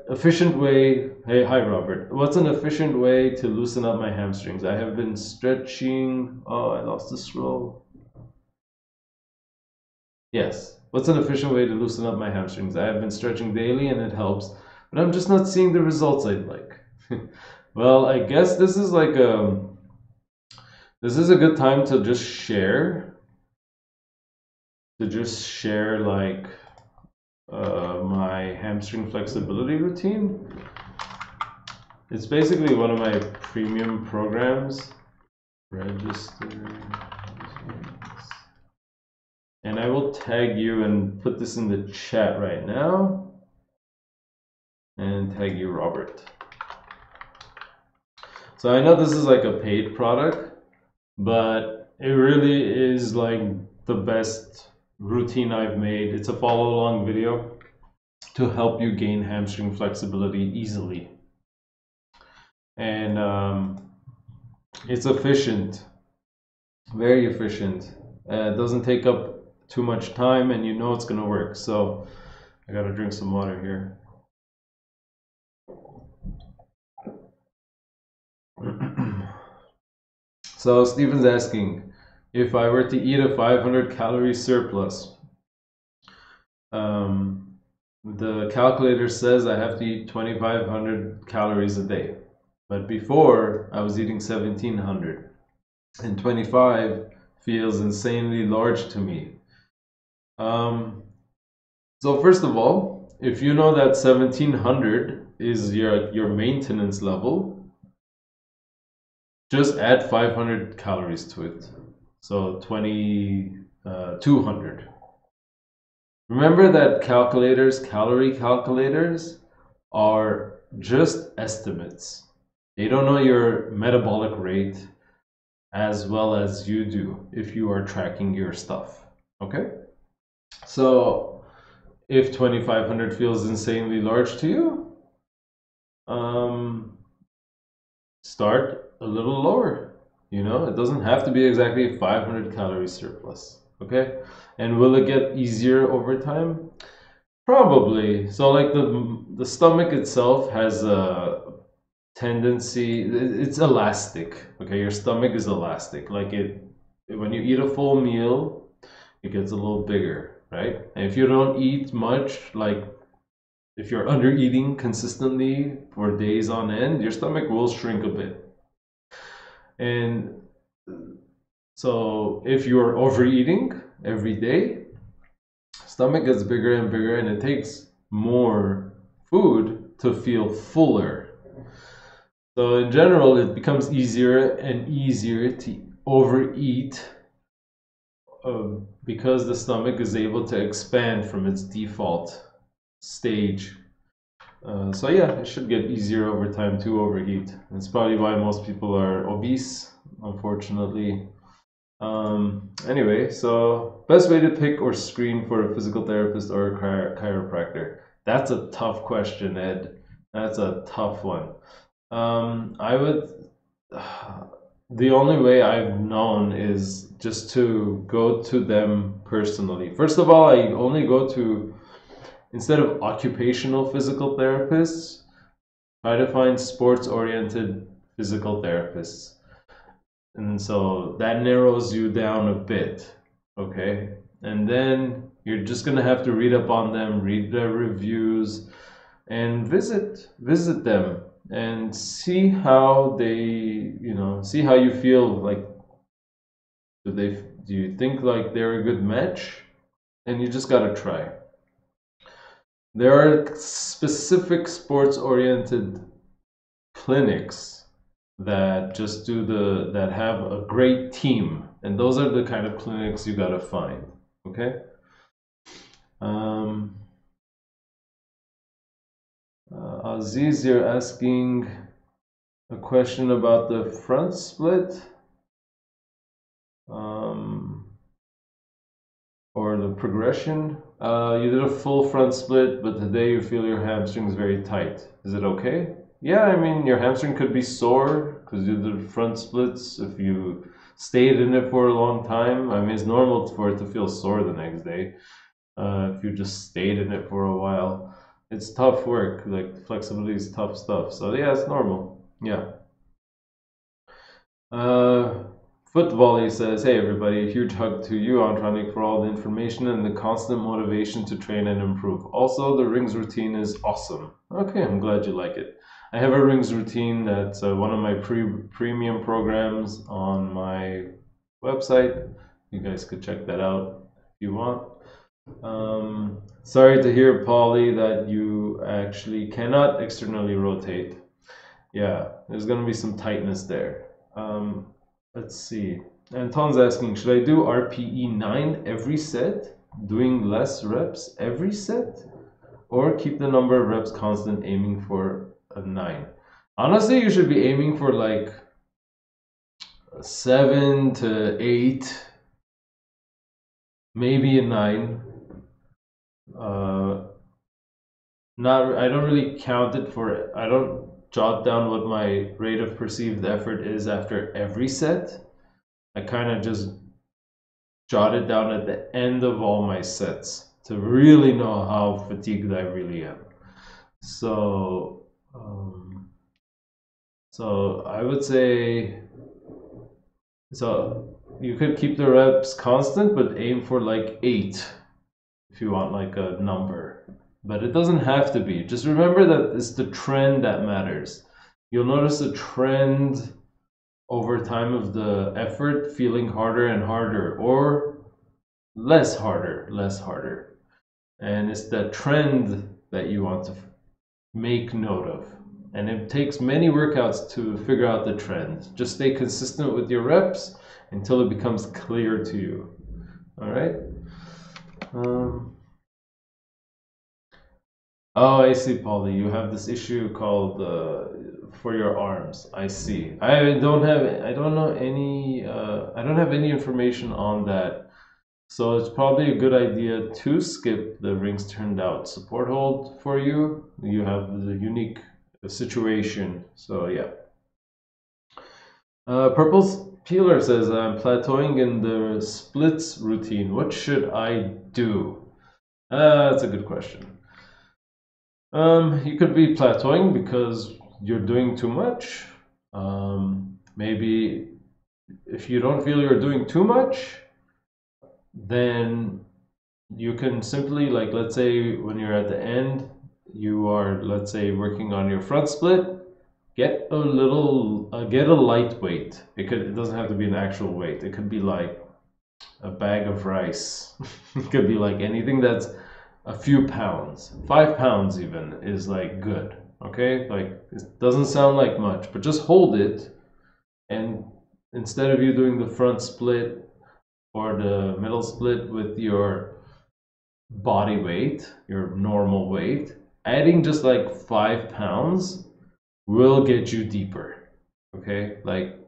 efficient way? Hey, hi Robert. What's an efficient way to loosen up my hamstrings? I have been stretching. Oh, I lost the scroll. Yes. What's an efficient way to loosen up my hamstrings? I have been stretching daily and it helps, but I'm just not seeing the results I'd like. Well, I guess this is a good time to just share. Like my hamstring flexibility routine. It's basically one of my premium programs. Register. And I will tag you and put this in the chat right now. And tag you, Robert. So I know this is like a paid product, but it really is like the best routine I've made. It's a follow along video to help you gain hamstring flexibility easily. And it's efficient, very efficient. It doesn't take up too much time, and you know it's gonna work. So I gotta drink some water here. So Steven's asking, if I were to eat a 500 calorie surplus, the calculator says I have to eat 2,500 calories a day. But before, I was eating 1,700. And 25 feels insanely large to me. So first of all, if you know that 1,700 is your maintenance level, just add 500 calories to it. So 2,200. Remember that calorie calculators, are just estimates. They don't know your metabolic rate as well as you do if you are tracking your stuff. Okay? So if 2,500 feels insanely large to you, start a little lower. You know, it doesn't have to be exactly 500 calorie surplus. Okay? And will it get easier over time? Probably. So like the stomach itself has a tendency, it's elastic. Okay, your stomach is elastic. Like when you eat a full meal, it gets a little bigger, right? And if you don't eat much, like if you're under eating consistently for days on end, your stomach will shrink a bit. And so if you're overeating every day, stomach gets bigger and bigger, and it takes more food to feel fuller. So in general, it becomes easier and easier to overeat because the stomach is able to expand from its default stage. So yeah, it should get easier over time to overheat. That's probably why most people are obese, unfortunately. Anyway, so best way to pick or screen for a physical therapist or a chiropractor? That's a tough question, Ed. That's a tough one. I would. The only way I've known is just to go to them personally. First of all, I only go to, instead of occupational physical therapists, try to find sports-oriented physical therapists. And so that narrows you down a bit, okay? And then you're just gonna have to read up on them, read their reviews, and visit them and see how they, see how you feel. Like, do you think like they're a good match? And you just gotta try. There are specific sports-oriented clinics that just that have a great team, and those are the kind of clinics you gotta find. Okay. Aziz, you're asking a question about the front split, or the progression. You did a full front split, but today you feel your hamstrings very tight. Is it okay? Yeah, I mean, your hamstring could be sore because you did front splits. If you stayed in it for a long time, I mean, it's normal for it to feel sore the next day. If you just stayed in it for a while, it's tough work. Like, flexibility is tough stuff. So yeah, it's normal. Yeah. Foot Volley says, hey everybody, a huge hug to you, Antranik, for all the information and the constant motivation to train and improve. Also, the rings routine is awesome. Okay, I'm glad you like it. I have a rings routine that's one of my premium programs on my website. You guys could check that out if you want. Sorry to hear, Polly, that you actually cannot externally rotate. Yeah, there's going to be some tightness there. Let's see. Anton's asking, should I do RPE 9 every set, doing less reps every set, or keep the number of reps constant, aiming for a 9? Honestly, you should be aiming for like 7 to 8, maybe a 9. I don't really count it for, I don't jot down what my rate of perceived effort is after every set. I kind of just jot it down at the end of all my sets to really know how fatigued I really am. So, so I would say, so you could keep the reps constant, but aim for like 8 if you want like a number. But it doesn't have to be. Just remember that it's the trend that matters. You'll notice a trend over time of the effort feeling harder and harder, or less harder. And it's the trend that you want to make note of. And it takes many workouts to figure out the trend. Just stay consistent with your reps until it becomes clear to you. All right? Oh, I see, Polly. You have this issue called for your arms. I see. I don't have any information on that. So it's probably a good idea to skip the rings turned out support hold for you. You have the unique situation. So yeah. Purple's Peeler says, I'm plateauing in the splits routine. What should I do? That's a good question. You could be plateauing because you're doing too much. Maybe if you don't feel you're doing too much, then you can simply, like, let's say when you're at the end, you are, let's say, working on your front split, get a lightweight. It doesn't have to be an actual weight. It could be like a bag of rice. It could be like anything that's a few pounds. 5 pounds even is like good. Okay, like it doesn't sound like much, but just hold it, and instead of you doing the front split or the middle split with your body weight, your normal weight, adding just like 5 pounds will get you deeper. Okay, like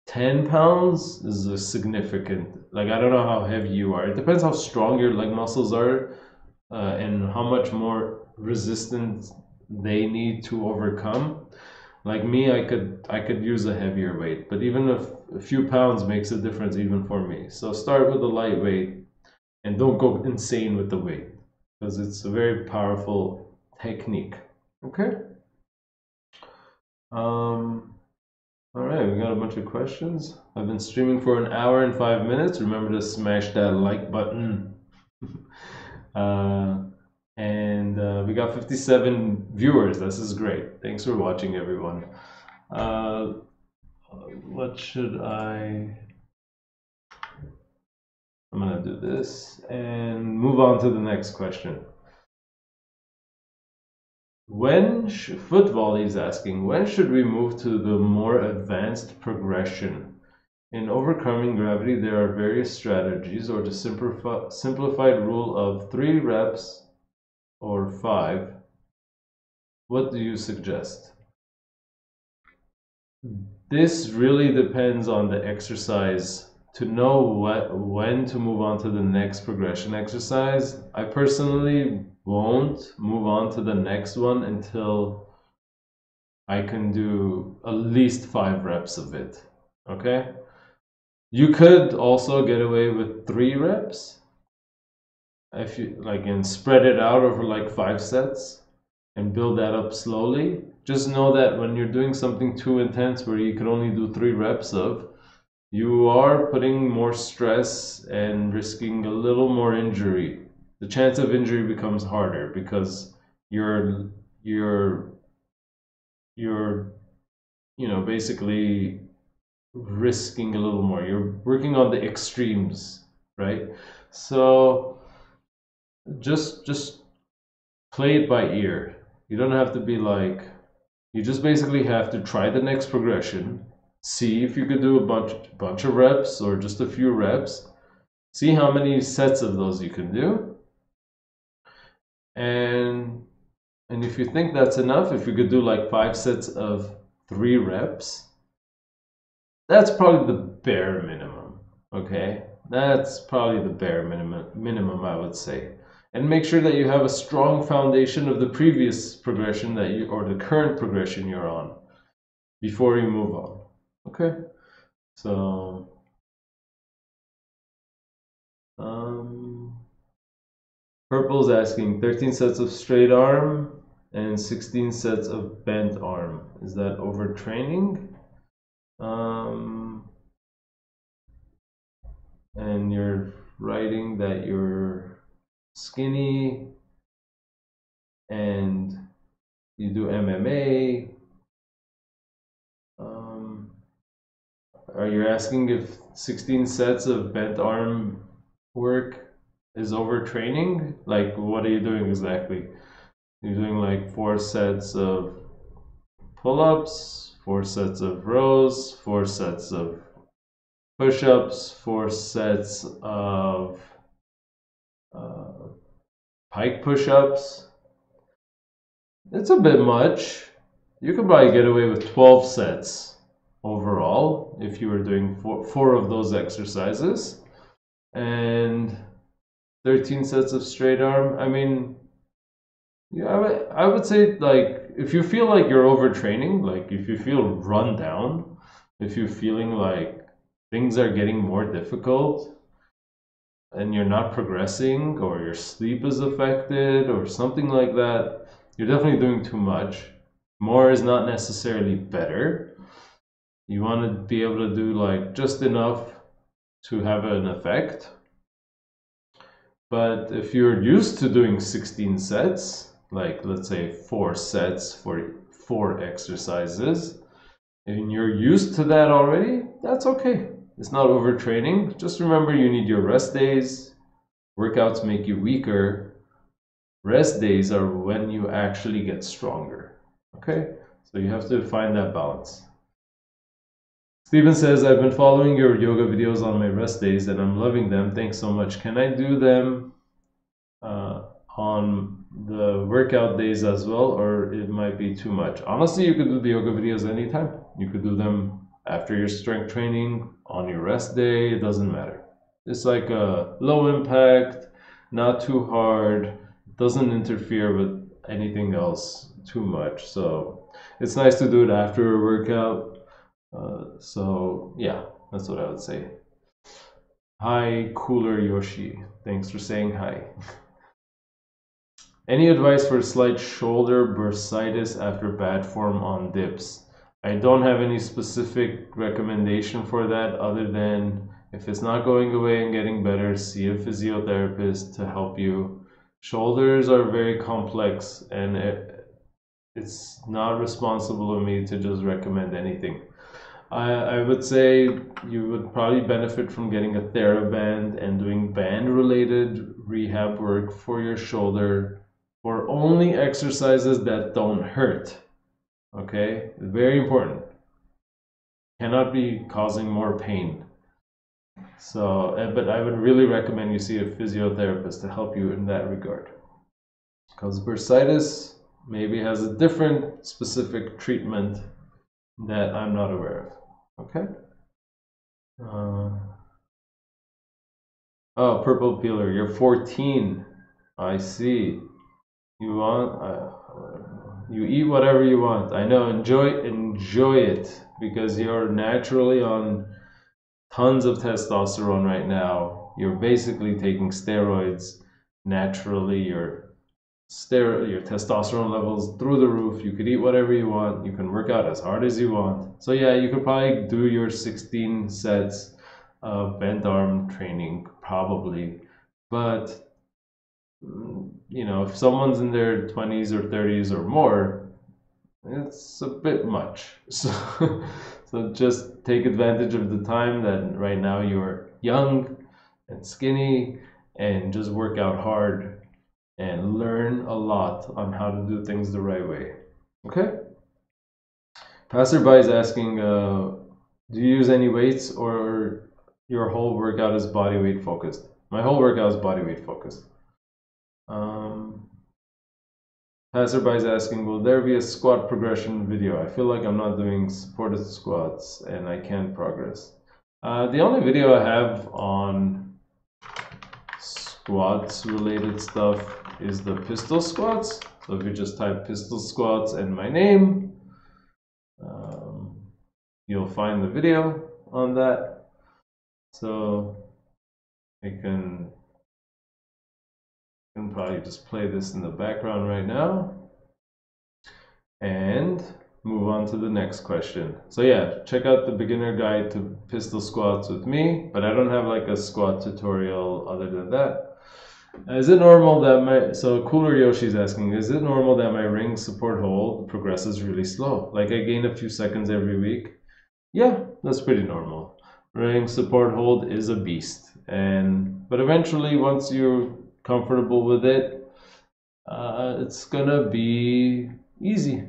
10 pounds is a significant, like I don't know how heavy you are. It depends how strong your leg muscles are and how much more resistance they need to overcome. Like me, I could use a heavier weight, but even if a few pounds makes a difference even for me. So start with a light weight and don't go insane with the weight because it's a very powerful technique. Okay. All right, we got a bunch of questions. I've been streaming for 1 hour and 5 minutes. Remember to smash that like button. We got 57 viewers. This is great. Thanks for watching, everyone. What should I'm gonna do this and move on to the next question. Foot Volley is asking, when should we move to the more advanced progression? In overcoming gravity, there are various strategies, or the simplified rule of 3 reps or 5. What do you suggest? This really depends on the exercise to know when to move on to the next progression exercise. I personally won't move on to the next one until I can do at least 5 reps of it. Okay? You could also get away with 3 reps if you like, and spread it out over like 5 sets and build that up slowly. Just know that when you're doing something too intense where you can only do 3 reps of, you are putting more stress and risking a little more injury. The chance of injury becomes harder because you're basically risking a little more. You're working on the extremes, right? So just play it by ear. You don't have to be like, you just basically have to try the next progression, see if you could do a bunch of reps or just a few reps, see how many sets of those you can do, and if you think that's enough, if you could do like 5 sets of 3 reps, that's probably the bare minimum. Okay, that's probably the bare minimum I would say. And make sure that you have a strong foundation of the previous progression or the current progression you're on before you move on. Okay, so Purple's asking 13 sets of straight arm and 16 sets of bent arm. Is that overtraining? And you're writing that you're skinny and you do MMA. Are you asking if 16 sets of bent arm work is overtraining? Like, what are you doing exactly? You're doing like 4 sets of pull-ups, 4 sets of rows, 4 sets of push-ups, 4 sets of pike push-ups. It's a bit much. You could probably get away with 12 sets overall if you were doing 4 of those exercises and 13 sets of straight arm. I mean, yeah, I would say, like, if you feel like you're overtraining, like if you feel run down, if you're feeling like things are getting more difficult and you're not progressing, or your sleep is affected or something like that, you're definitely doing too much. More is not necessarily better. You want to be able to do like just enough to have an effect. But if you're used to doing 16 sets, like let's say 4 sets for 4 exercises, and you're used to that already, that's okay. It's not overtraining. Just remember, you need your rest days. Workouts make you weaker. Rest days are when you actually get stronger. Okay? So you have to find that balance. Steven says, I've been following your yoga videos on my rest days and I'm loving them. Thanks so much. Can I do them on the workout days as well, or it might be too much. Honestly, you could do the yoga videos anytime. You could do them after your strength training, on your rest day, it doesn't matter. It's like a low impact, not too hard, doesn't interfere with anything else too much. So it's nice to do it after a workout. So yeah, that's what I would say. Hi, Cooler Yoshi. Thanks for saying hi. Any advice for slight shoulder bursitis after bad form on dips? I don't have any specific recommendation for that other than if it's not going away and getting better, see a physiotherapist to help you. Shoulders are very complex and it's not responsible of me to just recommend anything. I would say you would probably benefit from getting a TheraBand and doing band-related rehab work for your shoulder for only exercises that don't hurt. Okay, very important. Cannot be causing more pain. So, but I would really recommend you see a physiotherapist to help you in that regard. Because bursitis maybe has a different specific treatment that I'm not aware of. Okay. Oh, purple peeler, you're 14. I see. You want you eat whatever you want. I know. Enjoy it because you're naturally on tons of testosterone right now. You're basically taking steroids naturally. Your testosterone levels through the roof. You could eat whatever you want. You can work out as hard as you want. So yeah, you could probably do your 16 sets of bent arm training probably. But you know, if someone's in their 20s or 30s or more, it's a bit much. So just take advantage of the time that right now you're young and skinny and just work out hard and learn a lot on how to do things the right way. Okay? Passerby is asking, do you use any weights or your whole workout is body weight focused? My whole workout is body weight focused. Passerby is asking, will there be a squat progression video? I feel like I'm not doing supported squats and I can't progress. The only video I have on squats related stuff is the pistol squats. So if you just type pistol squats and my name, you'll find the video on that. So I can probably just play this in the background right now and move on to the next question. So yeah, check out the beginner guide to pistol squats with me, but I don't have like a squat tutorial other than that. Is it normal that so Cooler Yoshi's asking, is it normal that my ring support hold progresses really slow? Like I gain a few seconds every week? Yeah, that's pretty normal. Ring support hold is a beast, but eventually once you're comfortable with it, it's gonna be easy.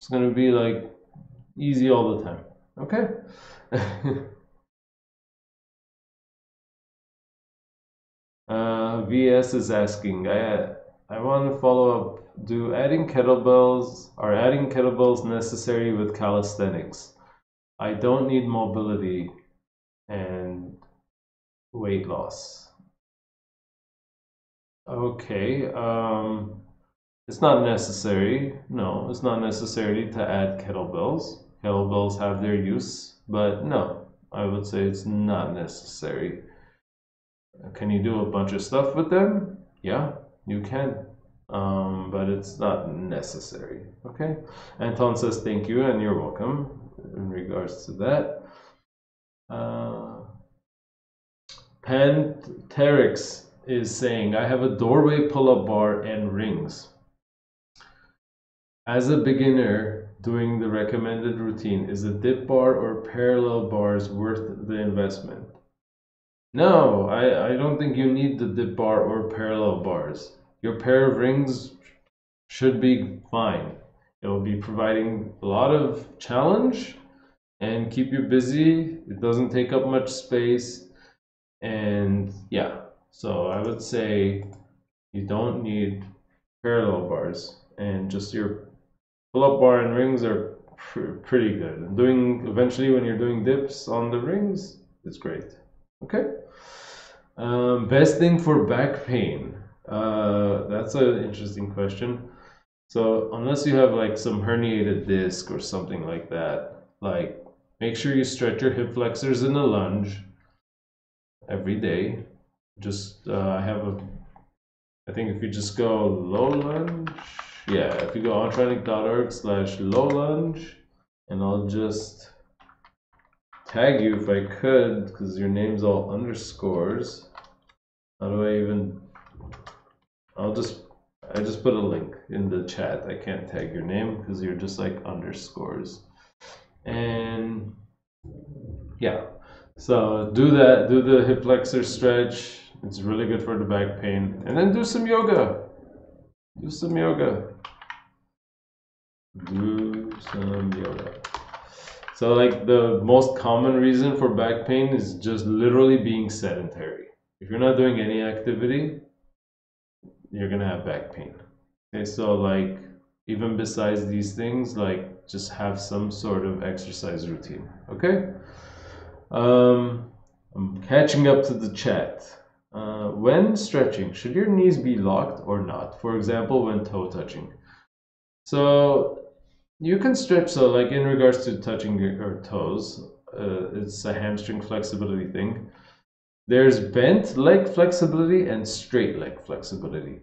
It's gonna be like easy all the time. Okay. VS is asking, I want to follow up. Are adding kettlebells necessary with calisthenics? I don't need mobility and weight loss. Okay, it's not necessary. No, it's not necessary to add kettlebells. Kettlebells have their use, but no, I would say it's not necessary. Can you do a bunch of stuff with them? Yeah, you can, but it's not necessary. Okay. Anton says thank you and you're welcome in regards to that. Panterix is saying, I have a doorway pull-up bar and rings. As a beginner doing the recommended routine, is a dip bar or parallel bars worth the investment? No, I don't think you need the dip bar or parallel bars. Your pair of rings should be fine. It will be providing a lot of challenge and keep you busy. It doesn't take up much space. And yeah, so I would say You don't need parallel bars, and just your pull-up bar and rings are pretty good. And eventually when you're doing dips on the rings, it's great. Okay. Best thing for back pain. That's an interesting question. So unless you have like some herniated disc or something like that, like make sure you stretch your hip flexors in a lunge every day. Just I think if you just go low lunge, yeah, if you go antranik.org/low lunge, and I'll just tag you if I could, because your name's all underscores. How do I even? I just put a link in the chat. I can't tag your name because you're just like underscores. And yeah, so do that. Do the hip flexor stretch. It's really good for the back pain. And then do some yoga. Do some yoga. Do some yoga. So like the most common reason for back pain is just literally being sedentary. If you're not doing any activity, you're gonna have back pain. Okay, so like even besides these things, like just have some sort of exercise routine. Okay. I'm catching up to the chat. When stretching, should your knees be locked or not? For example, when toe touching. So you can stretch. So like in regards to touching your toes, it's a hamstring flexibility thing. There's bent leg flexibility and straight leg flexibility.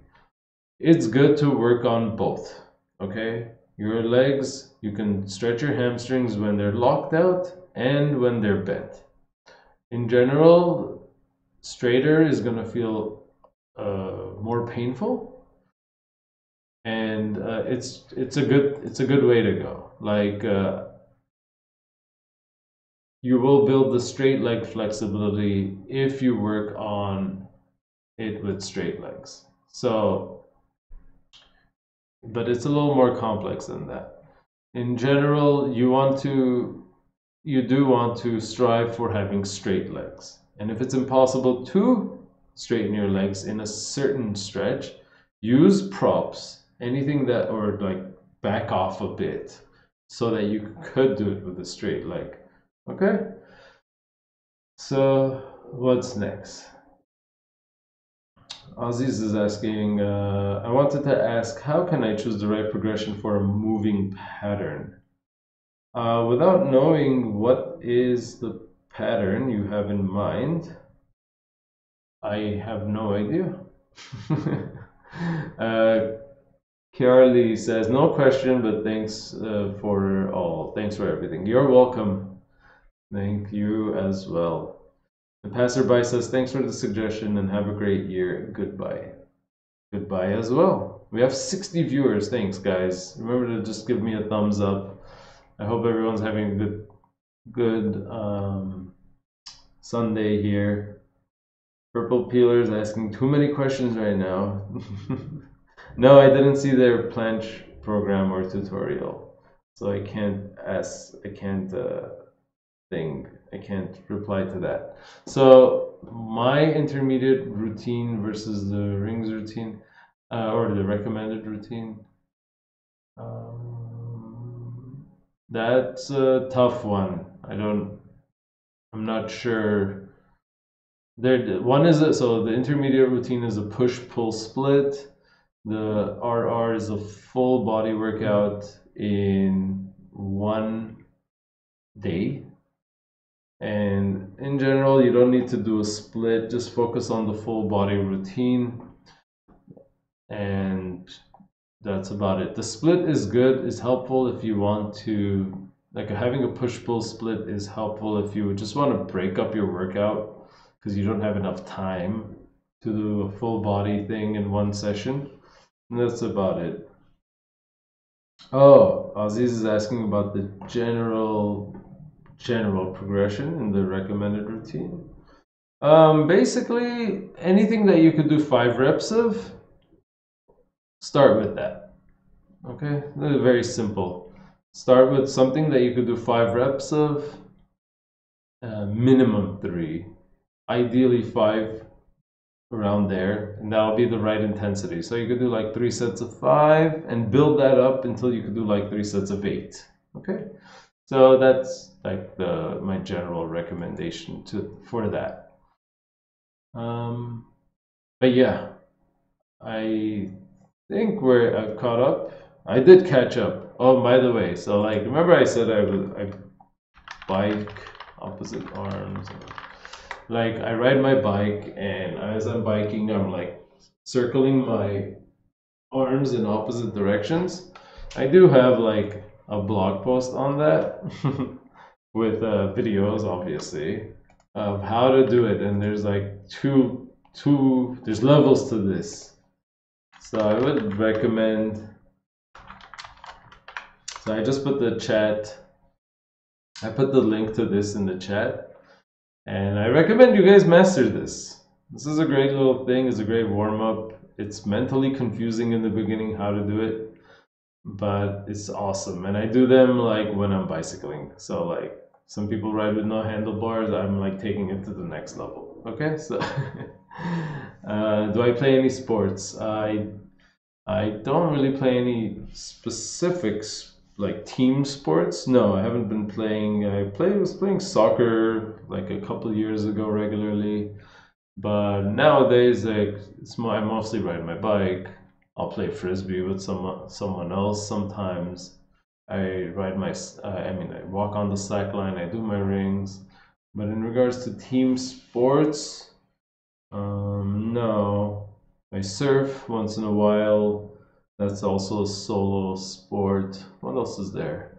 It's good to work on both, okay? Your legs, you can stretch your hamstrings when they're locked out and when they're bent. In general, straighter is going to feel more painful, and it's a good way to go. Like you will build the straight leg flexibility if you work on it with straight legs. So, but it's a little more complex than that. In general, you do want to strive for having straight legs. And if it's impossible to straighten your legs in a certain stretch, use props, anything that, or like back off a bit so that you could do it with a straight leg. Okay? So, what's next? Aziz is asking, I wanted to ask, how can I choose the right progression for a moving pattern? Without knowing what is the pattern you have in mind, I have no idea. Carly says, no question, but thanks for all. Thanks for everything. You're welcome. Thank you as well. The passerby says, thanks for the suggestion and have a great year. Goodbye. Goodbye as well. We have 60 viewers. Thanks, guys. Remember to just give me a thumbs up. I hope everyone's having a good Sunday here. Purple Peeler's asking too many questions right now. No, I didn't see their planche program or tutorial, so I can't reply to that. So my intermediate routine versus the rings routine, or the recommended routine. That's a tough one. I'm not sure. So the intermediate routine is a push-pull split. The RR is a full body workout in one day. And in general, you don't need to do a split, just focus on the full body routine. And that's about it. The split is good, is helpful if you want to, like having a push-pull split is helpful if you just want to break up your workout because you don't have enough time to do a full body thing in one session. And that's about it. Oh, Aziz is asking about the general progression in the recommended routine. Basically, anything that you could do 5 reps of, start with that. Okay, very simple. Start with something that you could do 5 reps of, minimum 3, ideally 5. around there, and that'll be the right intensity. So you could do like 3 sets of 5 and build that up until you could do like 3 sets of 8. Okay, so that's like my general recommendation for that. But yeah, I think I've caught up. I did catch up. Oh, by the way, so like remember I said I bike opposite arms. Like I ride my bike, and as I'm biking, I'm like circling my arms in opposite directions. I do have like a blog post on that with videos, obviously, of how to do it, and there's like there's levels to this. So I would recommend. So I just put I put the link to this in the chat. And I recommend you guys master this. This is a great little thing. It's a great warm-up. It's mentally confusing in the beginning how to do it, but it's awesome. And I do them like when I'm bicycling. So like some people ride with no handlebars. I'm like taking it to the next level. Okay, so do I play any sports? I don't really play any specifics like team sports. No, I haven't been playing. Was playing soccer like a couple of years ago regularly, but nowadays like I mostly ride my bike. I'll play frisbee with someone else sometimes. I I walk on the slack line. I do my rings, but in regards to team sports, no. I surf once in a while. That's also a solo sport. What else is there?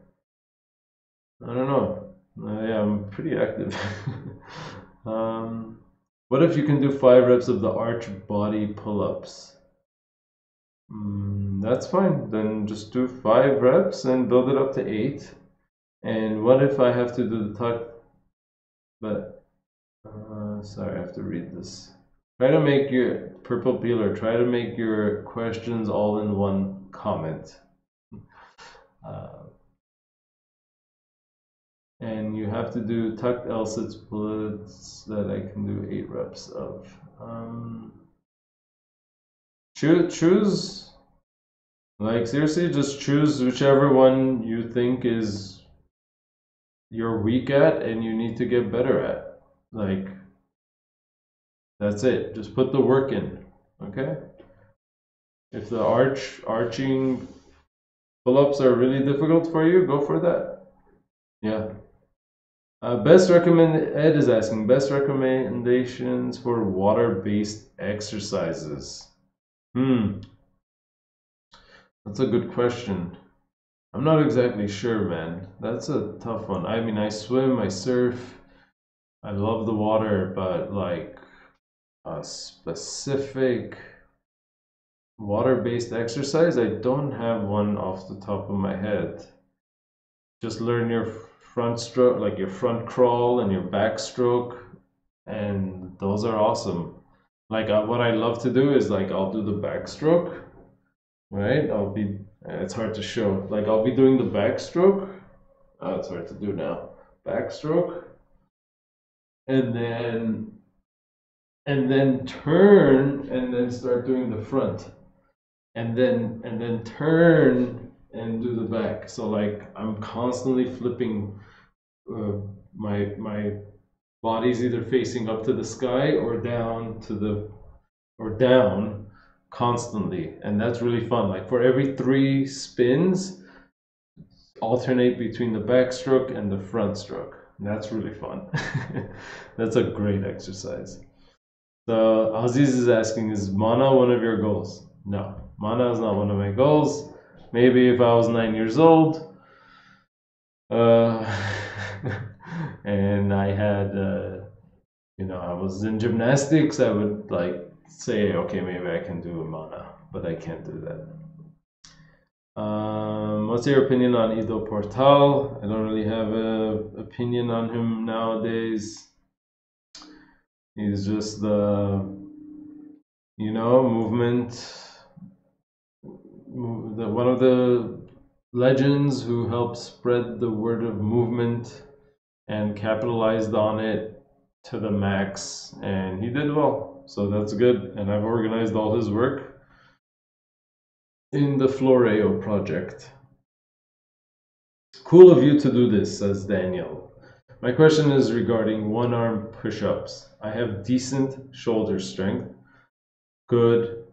I don't know. Yeah, I'm pretty active. What if you can do 5 reps of the arch body pull-ups? That's fine. Then just do 5 reps and build it up to 8. And what if I have to do the tuck? But sorry, I have to read this. Try to make your purple peeler. Try to make your questions all in one comment. And you have to do tucked L-sit splits that I can do 8 reps of. Choose, like seriously, just choose whichever one you think is you're weak at and you need to get better at. Like, that's it. Just put the work in, okay? If the arching pull-ups are really difficult for you, go for that. Yeah. Ed is asking, best recommendations for water-based exercises. That's a good question. I'm not exactly sure, man. That's a tough one. I mean, I swim, I surf, I love the water, but like a specific water-based exercise, I don't have one off the top of my head. Just learn your front stroke, like your front crawl and your back stroke, and those are awesome. Like what I love to do is like I'll do the backstroke, right? It's hard to show. Like I'll be doing the backstroke. Oh, it's hard to do now. Backstroke, and then turn, and then start doing the front, and then turn and do the back. So like I'm constantly flipping. My body's either facing up to the sky or down constantly, and that's really fun. Like for every 3 spins, alternate between the backstroke and the front stroke. That's really fun. That's a great exercise. So Aziz is asking, is mana one of your goals? No, mana is not one of my goals. Maybe if I was 9 years old, and I had, I was in gymnastics, I would like say, okay, maybe I can do a mana, but I can't do that. What's your opinion on Ido Portal? I don't really have an opinion on him nowadays. He's just the, one of the legends who helped spread the word of movement and capitalized on it to the max, and he did well. so that's good. And I've organized all his work in the Floreo project. Cool of you to do this, says Daniel. My question is regarding one-arm push-ups. I have decent shoulder strength, good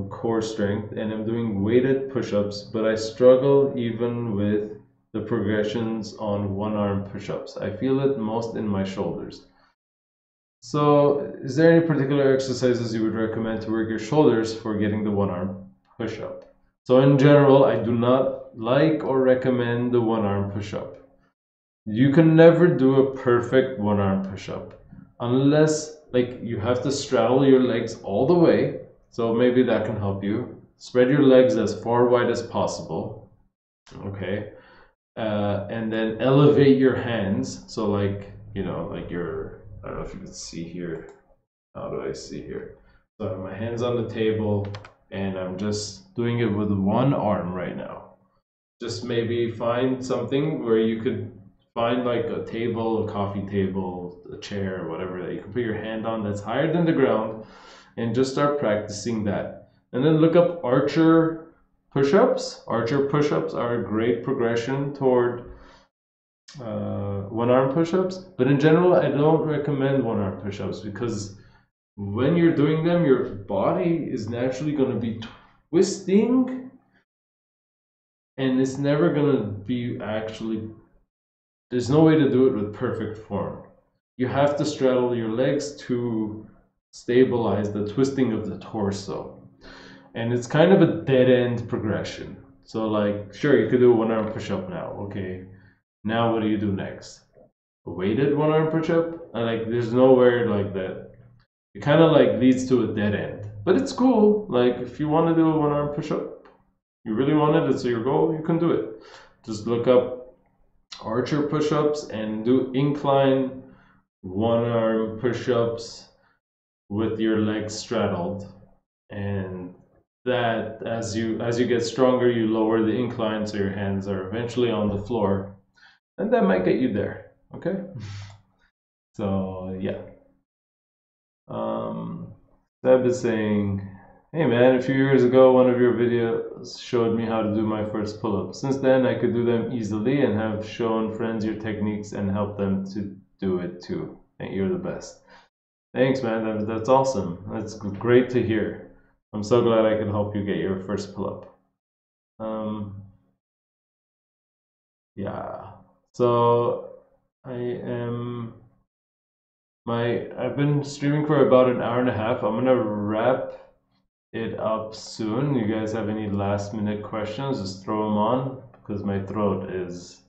core strength, and I'm doing weighted push-ups, but I struggle even with the progressions on one-arm push-ups. I feel it most in my shoulders. So, is there any particular exercises you would recommend to work your shoulders for getting the one-arm push-up? So in general, I do not like or recommend the one-arm push-up. You can never do a perfect one-arm push-up unless like you have to straddle your legs all the way. So maybe that can help you. Spread your legs as far wide as possible. Okay. And then elevate your hands. So like, you know, like your, I don't know if you can see here. How do I see here? So I have my hands on the table and I'm just doing it with one arm right now. Just maybe find something where you could find like a table, a coffee table, a chair, whatever that you can put your hand on that's higher than the ground, and just start practicing that. And then look up archer push-ups. Archer push-ups are a great progression toward one-arm push-ups. But in general, I don't recommend one-arm push-ups because when you're doing them, your body is naturally going to be twisting, and it's never going to be actually, there's no way to do it with perfect form. You have to straddle your legs to stabilize the twisting of the torso. And it's kind of a dead-end progression. So like, sure, you could do a one-arm push-up now. Okay, now what do you do next? A weighted one-arm push-up? Like, there's nowhere like that. It kind of like leads to a dead end. But it's cool. Like, if you want to do a one-arm push-up, you really want it, it's your goal, you can do it. Just look up archer push-ups and do incline one-arm push-ups with your legs straddled, and that as you get stronger, you lower the incline so your hands are eventually on the floor, and that might get you there. Okay. So yeah. Seb is saying, hey man, a few years ago one of your videos showed me how to do my first pull-up. Since then I could do them easily and have shown friends your techniques and help them to do it too. And you're the best. Thanks, man. That's awesome. That's great to hear. I'm so glad I could help you get your first pull-up. Yeah. So I've been streaming for about an hour and a half. I'm gonna wrap it up soon. You guys have any last-minute questions? Just throw them on because my throat is.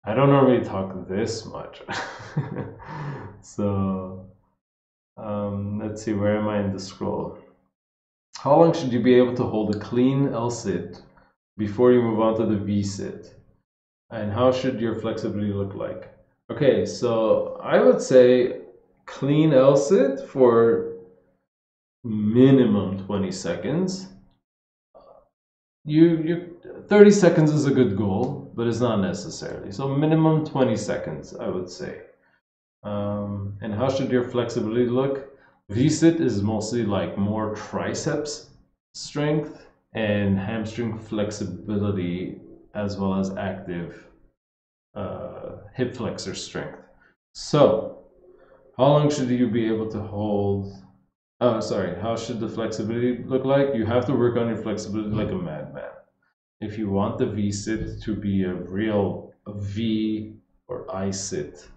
I don't normally talk this much. So. Let's see, where am I in the scroll? How long should you be able to hold a clean L-sit before you move on to the V-sit? And how should your flexibility look like? Okay, so I would say clean L-sit for minimum 20 seconds. 30 seconds is a good goal, but it's not necessarily. So minimum 20 seconds, I would say. And how should your flexibility look? V-sit is mostly like more triceps strength and hamstring flexibility, as well as active hip flexor strength. So, how long should you be able to hold? Oh, sorry. How should the flexibility look like? You have to work on your flexibility like a madman. If you want the V-sit to be a real V or I-sit,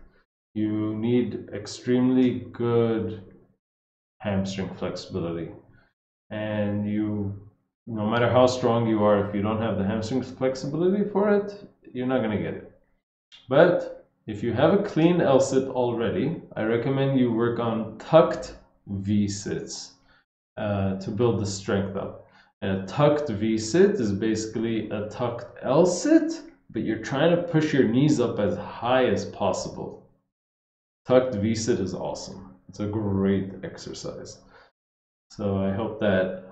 you need extremely good hamstring flexibility. And no matter how strong you are, if you don't have the hamstring flexibility for it, you're not going to get it. But if you have a clean L-sit already, I recommend you work on tucked V-sits to build the strength up. And a tucked V-sit is basically a tucked L-sit, but you're trying to push your knees up as high as possible. Tucked V-sit is awesome. It's a great exercise. So I hope that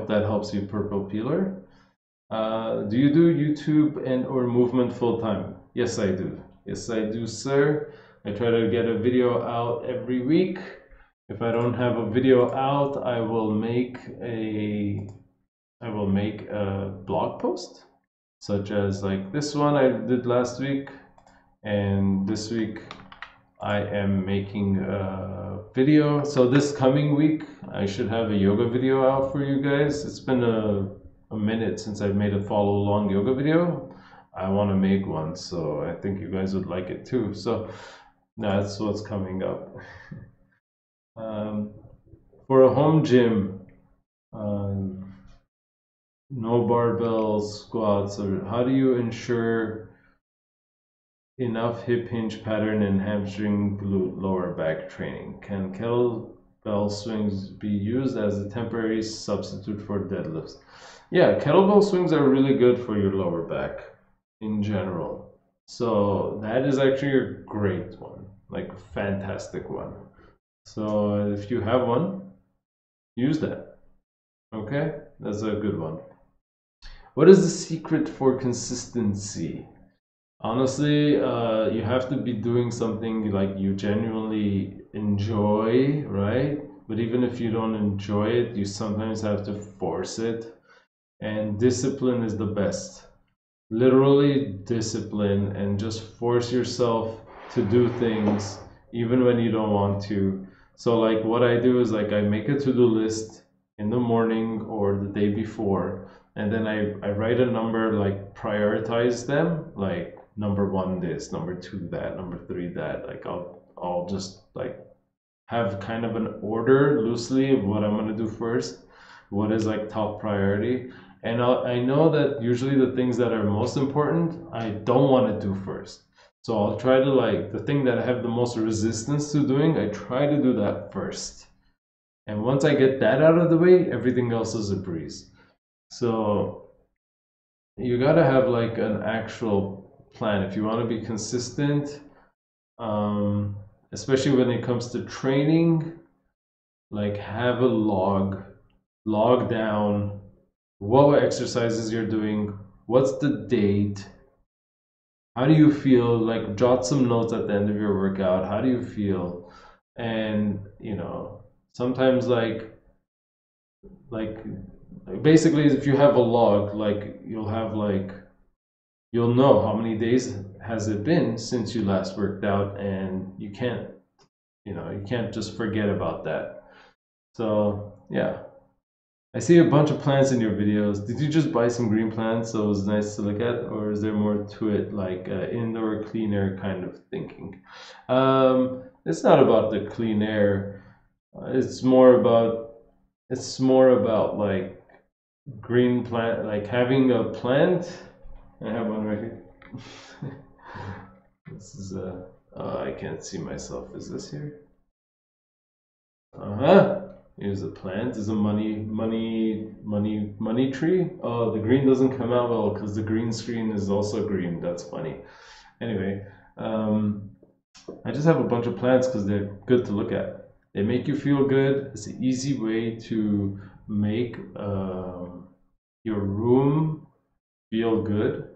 helps you, Purple Peeler. Do you do YouTube and or movement full time? Yes, I do. Yes, I do, sir. I try to get a video out every week. If I don't have a video out, I will make a blog post, such as like this one I did last week, and this week I am making a video. So this coming week I should have a yoga video out for you guys. It's been a minute since I've made a follow along yoga video. I want to make one, so I think you guys would like it too. So that's what's coming up. For a home gym, no barbells, squats, or how do you ensure enough hip hinge pattern and hamstring glute lower back training? Can kettlebell swings be used as a temporary substitute for deadlifts? Yeah, kettlebell swings are really good for your lower back in general. So that is actually a great one, like a fantastic one. So if you have one, use that. Okay, that's a good one. What is the secret for consistency? Honestly, you have to be doing something like you genuinely enjoy, right? But even if you don't enjoy it, you sometimes have to force it. And discipline is the best. Literally discipline, and just force yourself to do things even when you don't want to. So like what I do is like I make a to-do list in the morning or the day before, and then I write a number, like prioritize them, like number 1 this, number 2 that, number 3 that. Like I'll just like have kind of an order loosely of what I'm gonna do first, what is like top priority. And I know that usually the things that are most important, I don't want to do first. So I'll try to like the thing that I have the most resistance to doing, I try to do that first. And once I get that out of the way, everything else is a breeze. So you gotta have like an actual plan if you want to be consistent, especially when it comes to training. Like have a log down what exercises you're doing, what's the date, how do you feel, like jot some notes at the end of your workout, how do you feel. And you know, sometimes like basically if you have a log, like you'll know how many days has it been since you last worked out, and you can't just forget about that. So yeah, I see a bunch of plants in your videos. Did you just buy some green plants so it was nice to look at, or is there more to it, like indoor clean air kind of thinking? It's not about the clean air. It's more about like green plant, like having a plant. I have one right here. This is I can't see myself. Is this here? Uh-huh. Here's a plant. Is a money tree. Oh, the green doesn't come out well because the green screen is also green. That's funny. Anyway, I just have a bunch of plants because they're good to look at. They make you feel good. It's an easy way to make your room feel good,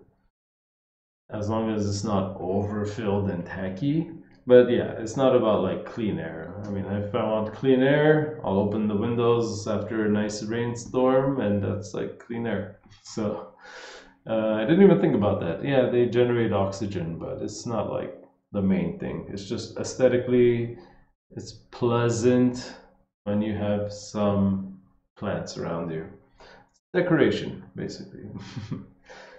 as long as it's not overfilled and tacky. But yeah, it's not about like clean air. I mean, if I want clean air, I'll open the windows after a nice rainstorm, and that's like clean air. So I didn't even think about that. Yeah, they generate oxygen, but it's not like the main thing. It's just aesthetically, it's pleasant when you have some plants around you. It's decoration, basically.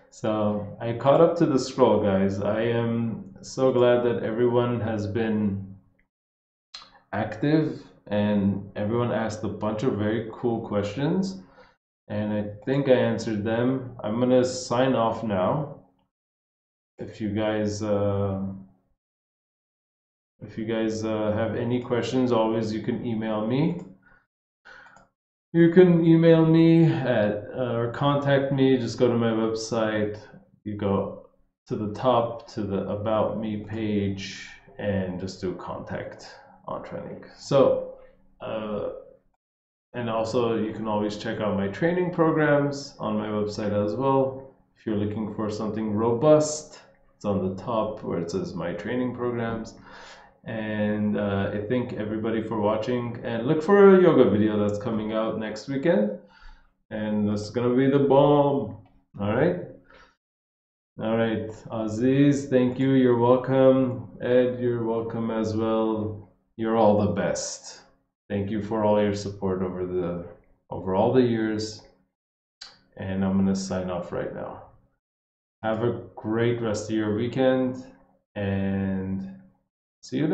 So I caught up to the scroll, guys. I am so glad that everyone has been active and everyone asked a bunch of very cool questions, and I think I answered them. I'm gonna sign off now. If you guys have any questions, always you can email me. You can email me at or contact me. Just go to my website. You go to the top to the About Me page and just do contact Antranik. So, and also you can always check out my training programs on my website as well. If you're looking for something robust, It's on the top where it says my training programs. And I thank everybody for watching, and look for a yoga video that's coming out next weekend, and that's gonna be the bomb. All right, Aziz, thank you, you're welcome. Ed, you're welcome as well. You're all the best. Thank you for all your support over all the years, and I'm gonna sign off right now. Have a great rest of your weekend, and see you then.